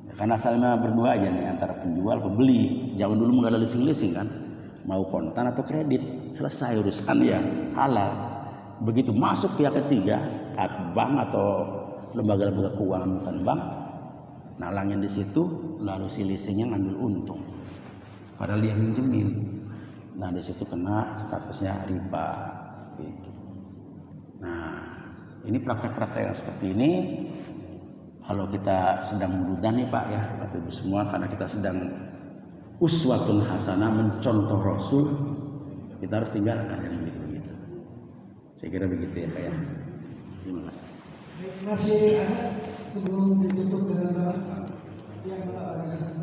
Speaker 1: ya, karena asalnya berdua aja nih antara penjual pembeli. Zaman dulu nggak ada leasing kan, mau kontan atau kredit, selesai urusan ya halal. Begitu masuk pihak ketiga, bank atau lembaga-lembaga keuangan bukan bank, nalangin di situ, lalu si leasingnya ngambil untung, padahal dia minjemin. Nah di situ kena statusnya riba. Gitu. Nah ini praktek-praktek yang seperti ini kalau kita sedang mudah nih Pak ya, Bapak Ibu semua, karena kita sedang uswatun hasanah, mencontoh Rasul, kita harus tinggalkan yang begitu-begitu. Saya kira begitu ya Pak ya. Terima kasih.
Speaker 2: Masih ada sebelum ditutup dengan doa yang ada.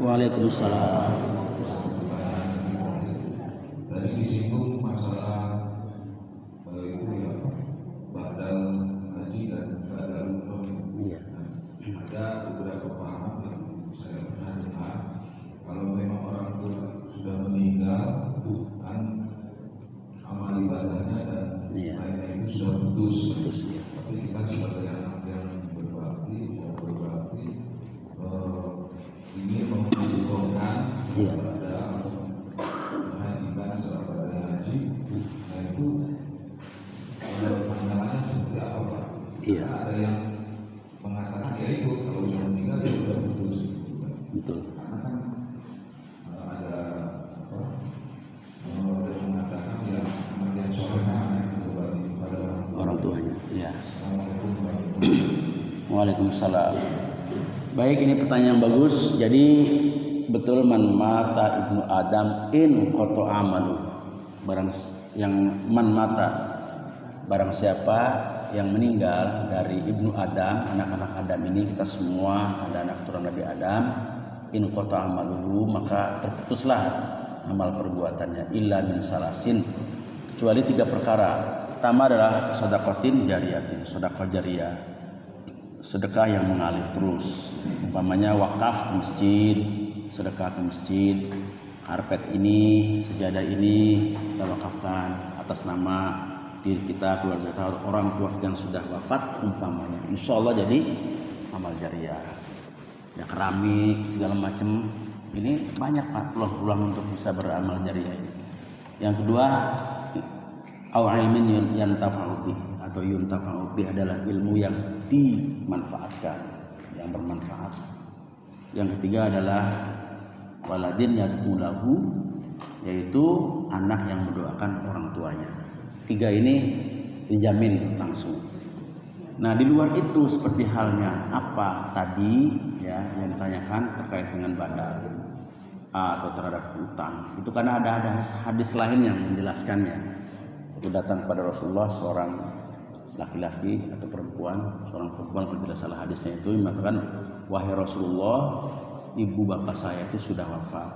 Speaker 1: Waalaikumsalam.
Speaker 3: Tadi disinggung masalah itu ya, badal haji dan badal umroh.
Speaker 1: Iya.
Speaker 3: Ada beberapa paham yang saya pernah dengar, kalau memang orang tua sudah meninggal, kan amal ibadahnya dan lain-lain itu sudah putus.
Speaker 1: Ya.
Speaker 3: Tapi kita sebagai anak yang berbakti, mau berbakti, ingin mengumpulkan kepada mengajikan setelah pada haji, nah itu pandangannya seperti apa Pak?
Speaker 1: Iya.
Speaker 3: Ada yang mengatakan ya itu kalau sudah meninggal dia sudah putus.
Speaker 1: Betul.
Speaker 3: Karena kan ada yang mengatakan ya anak yang solehah yang berbakti kepada
Speaker 1: Orang tuanya. Ya.
Speaker 3: Assalamualaikum warahmatullahi wabarakatuh.
Speaker 1: Waalaikumsalam. Baik, ini pertanyaan bagus. Jadi betul man mata ibnu Adam in koto amalu. Barang yang man mata, barang siapa yang meninggal dari ibnu Adam, anak-anak Adam ini, kita semua ada anak turun Nabi Adam, in koto amaluhu, maka terputuslah amal perbuatannya illa min salasin, kecuali 3 perkara. Pertama adalah sodakotin jariyatin, sodako jariyah, sedekah yang mengalir terus, umpamanya wakaf ke masjid, sedekah ke masjid, karpet ini, sejadah ini kita wakafkan atas nama diri kita, keluarga kita, orang tua kita yang sudah wafat umpamanya, insya Allah jadi amal jariah. Ya keramik segala macam, ini banyak Pak peluang untuk bisa beramal jariah ini. Yang kedua, au ilmin yantafa'u bih, atau yuntafa'u bih adalah ilmu yang dimanfaatkan, yang bermanfaat. Yang ketiga adalah waladin yad'u lahu, yaitu anak yang mendoakan orang tuanya. 3 ini dijamin langsung. Nah di luar itu seperti halnya apa tadi ya yang ditanyakan terkait dengan badal atau terhadap utang, itu karena ada hadis lain yang menjelaskannya. Itu datang kepada Rasulullah seorang laki-laki atau seorang perempuan kalau tidak salah hadisnya itu mengatakan, wahai Rasulullah, ibu bapak saya itu sudah wafat,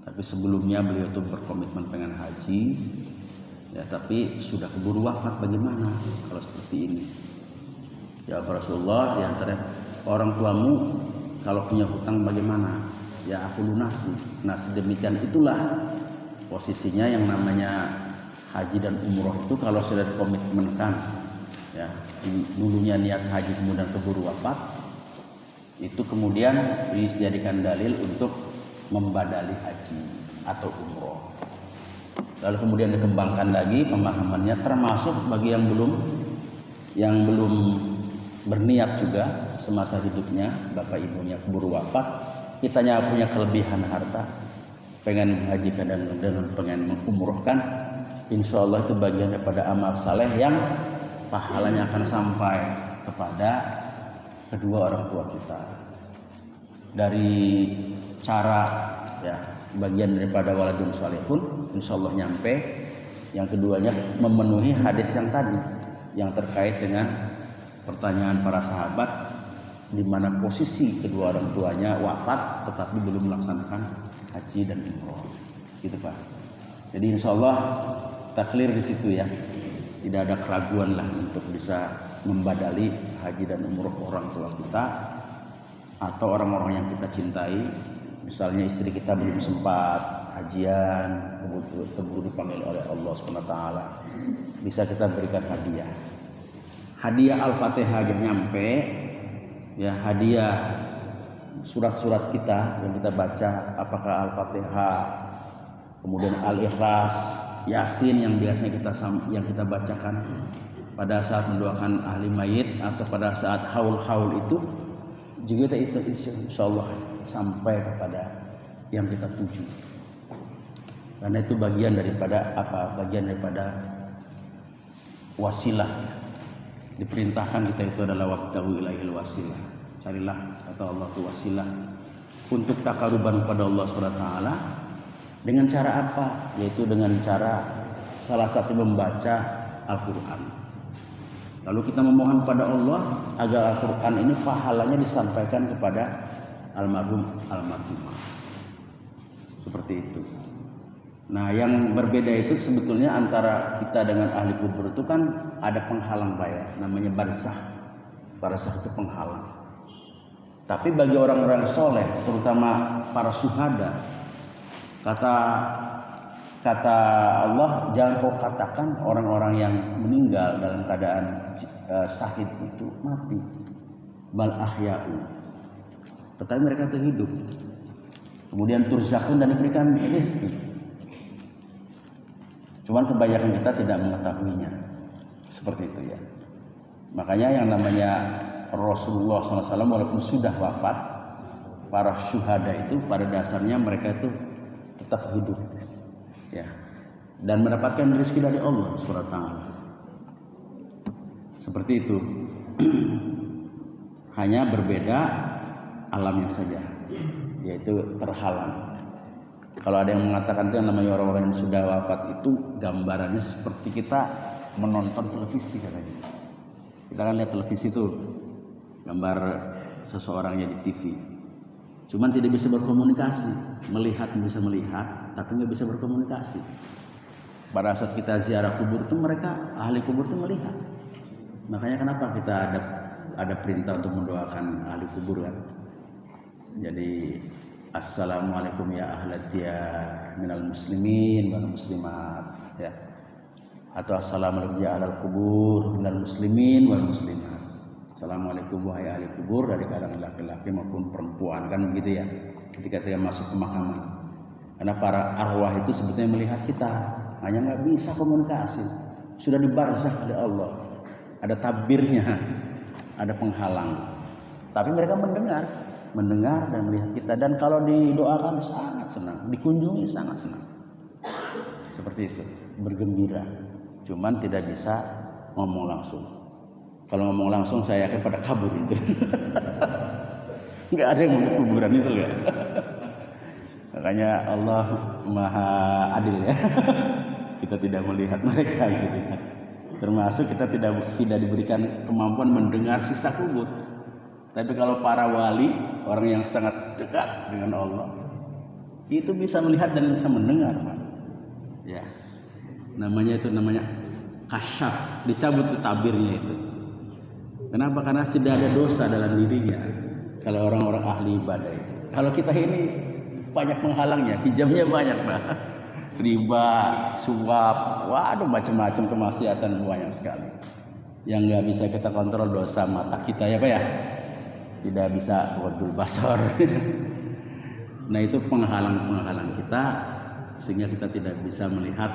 Speaker 1: tapi sebelumnya beliau itu berkomitmen pengen haji, Ya, tapi sudah keburu wafat bagaimana kalau seperti ini? Ya Rasulullah, di antara orang tuamu kalau punya hutang bagaimana? Ya aku lunasi. Nah sedemikian itulah posisinya yang namanya haji dan umroh itu kalau sudah dikomitmenkan, ya dulunya niat haji kemudian keburu wafat, itu kemudian dijadikan dalil untuk membadali haji atau umroh. Lalu kemudian dikembangkan lagi pemahamannya, termasuk bagi yang belum berniat juga semasa hidupnya, bapak ibunya keburu wafat, kitanya punya kelebihan harta, pengen menghajikan dan pengen mengumrohkan, insya Allah itu bagian daripada amal saleh yang pahalanya akan sampai kepada kedua orang tua kita. Dari cara, ya bagian daripada waladun salihun, insya Allah nyampe. Yang keduanya memenuhi hadis yang tadi, yang terkait dengan pertanyaan para sahabat, di mana posisi kedua orang tuanya wafat tetapi belum melaksanakan haji dan umroh, gitu Pak. Jadi insya Allah kita clear di situ ya, tidak ada keraguan lah untuk bisa membadali haji dan umroh orang tua kita atau orang-orang yang kita cintai. Misalnya istri kita belum sempat hajian, keburu dipanggil oleh Allah SWT, bisa kita berikan hadiah. Hadiah Al-Fatihah aja nyampe, ya hadiah surat-surat kita yang kita baca, apakah Al-Fatihah, kemudian Al-Ikhlas, Yasin yang biasanya kita bacakan pada saat mendoakan ahli mayit atau pada saat haul-haul itu juga itu insya Allah sampai kepada yang kita tuju. Karena itu bagian daripada apa? Bagian daripada wasilah. Diperintahkan kita itu adalah wabtaghu ilaihil wasilah. Carilah kata Allah itu wasilah untuk taqarruban kepada Allah SWT. Dengan cara apa? Yaitu dengan cara salah satu membaca Al-Quran. Lalu kita memohon kepada Allah agar Al-Quran ini pahalanya disampaikan kepada almarhum almarhumah. Seperti itu. Nah, yang berbeda itu sebetulnya antara kita dengan ahli kubur itu kan ada penghalang Pak ya, namanya barzakh. Barzakh itu penghalang. Tapi bagi orang-orang soleh, terutama para syuhada, kata Allah, jangan kau katakan orang-orang yang meninggal dalam keadaan syahid itu mati, bal ahya'u, tetapi mereka itu hidup. Kemudian turzakun, dan diberikan rezeki. Cuman kebanyakan kita tidak mengetahuinya seperti itu ya. Makanya yang namanya Rasulullah SAW walaupun sudah wafat, para syuhada itu pada dasarnya mereka itu tetap hidup ya, dan mendapatkan rezeki dari Allah SWT. Seperti itu. Hanya berbeda alamnya saja, yaitu terhalang. Kalau ada yang mengatakan itu yang namanya orang-orang yang sudah wafat itu gambarannya seperti kita menonton televisi katanya. Kita kan lihat televisi itu gambar seseorangnya di TV. Cuman tidak bisa berkomunikasi, melihat bisa melihat, tapi nggak bisa berkomunikasi. Pada saat kita ziarah kubur itu mereka ahli kubur itu melihat. Makanya kenapa kita ada perintah untuk mendoakan ahli kubur kan? Jadi assalamualaikum ya ahlat diyar minal muslimin wal muslimat ya, atau assalamualaikum ya ahlal kubur minal muslimin wal muslimat. Assalamualaikum wahai ahli kubur dari kalangan laki-laki maupun perempuan, kan begitu ya ketika kita masuk pemakaman. Karena para arwah itu sebetulnya melihat kita, hanya nggak bisa komunikasi, sudah dibarzakh oleh Allah, ada tabirnya, ada penghalang, tapi mereka mendengar dan melihat kita, dan kalau didoakan sangat senang, dikunjungi sangat senang. Seperti itu, bergembira. Cuman tidak bisa ngomong langsung. Kalau ngomong langsung saya yakin pada kabur itu. Enggak ada yang mau kuburan itu ya. Makanya Allah Maha Adil ya. Kita tidak melihat mereka gitu. Termasuk kita tidak diberikan kemampuan mendengar sisa kubur. Tapi kalau para wali, orang yang sangat dekat dengan Allah, itu bisa melihat dan bisa mendengar. Ya. namanya kasyaf, dicabut tuh tabirnya itu. Kenapa? Karena tidak ada dosa dalam dirinya. Kalau orang-orang ahli ibadah itu. Kalau kita ini banyak penghalangnya, hijabnya banyak, Pak. Riba, suap, waduh macam-macam kemaksiatan banyak sekali. Yang nggak bisa kita kontrol dosa mata kita ya Pak ya. Tidak bisa ghadul basar. Nah itu penghalang-penghalang kita sehingga kita tidak bisa melihat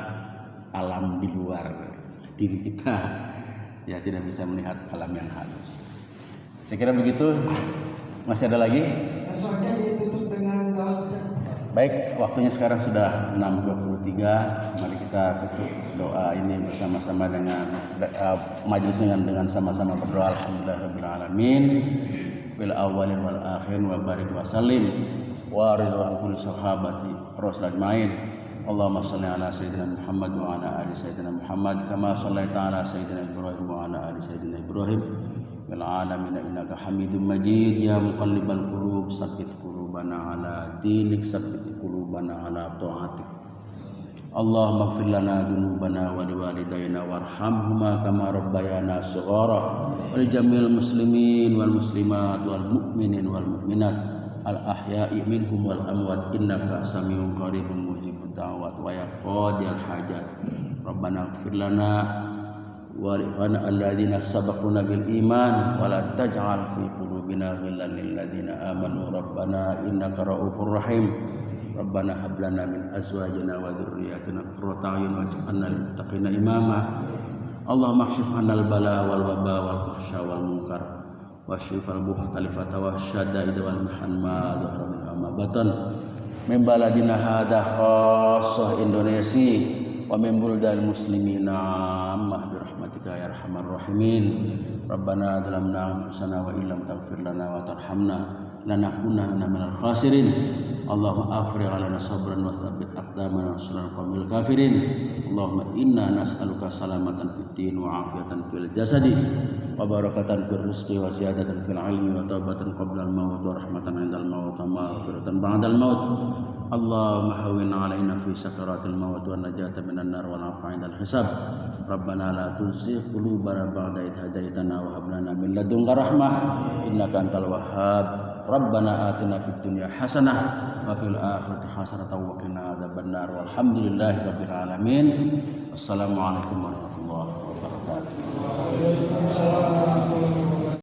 Speaker 1: alam di luar diri kita. Ya tidak bisa melihat alam yang halus. Saya kira begitu. Masih ada lagi?
Speaker 2: Soalnya ditutup dengan doa.
Speaker 1: Baik, waktunya sekarang sudah 6.23. Mari kita tutup doa ini bersama-sama dengan majelis dengan sama-sama berdoa. Alhamdulillahirabbil alamin. Fil awwalin wal akhirin wa barik wa sallim wa ridwan kulli sahabati rasul ajmain. Allahumma shalli ala sayyidina Muhammad wa ala ali sayyidina Muhammad kama shallaita ala sayyidina Ibrahim wa ala ali sayyidina Ibrahim fil alamin innaka Hamidum Majid. Ya muqallibal qulub tsabbit qulubana ala dinik, tsabbit qulubana ala ta'atik. Allahumma ighfir lana dzunubana wa liwalidayna warhamhuma kama rabbayana shighara wa li jamil muslimin wal muslimat wal mu'minin wal mu'minat al ahya'i minhum wal amwat innaka samiun qaribun mujibud da'wat wa ya qadiyal hajat. Rabbana ighfir lana wa li ikhwana alladziina sabaquna bil iman wa la taj'al fi qulubina ghillan lil ladziina amanu rabbana innaka ra'ufur rahim. Rabbana hab lana min azwajina wa dzurriyyatina qurrata a'yun waj'alna lil muttaqina imama. Allahumma kshif 'anil bala wal waba wal fahsya wal munkar wasyif al buhtal fatawa syadaid wal mihan ma dhahara min ma batan min baladina hadha khassah Indonesia wa min buldal muslimina amma bi rahmatika ya arhamar rahimin. Rabbana zalamna anfusana wa illam taghfir lana wa tarhamna lanakunanna minal khasirin. Allahumma afrigh 'alaina sabran wa tsabbit aqdamana wansurna qawmil kafirin. Allahumma inna nas'aluka salamatan fid din wa afiatan fil jasadi wa barakatan fil rizqi wa ziyadatan fil ilmi wa taubatan qabla al maut wa rahmatan 'indal maut wa maghfiratan ba'dal maut. Allahumma hawwin 'alaina fi sakaratil maut wa najatan minan nar wa 'afwa 'indal hisab. Rabbana la tuzigh qulubana ba'da idh hadaitana wa hab lana min ladunka rahmah innaka antal wahhab. Rabbana atina fid dunya hasanah wa fil akhirati hasanah wa qina adzabannar. Walhamdulillahi rabbil alamin. Assalamualaikum warahmatullahi wabarakatuh.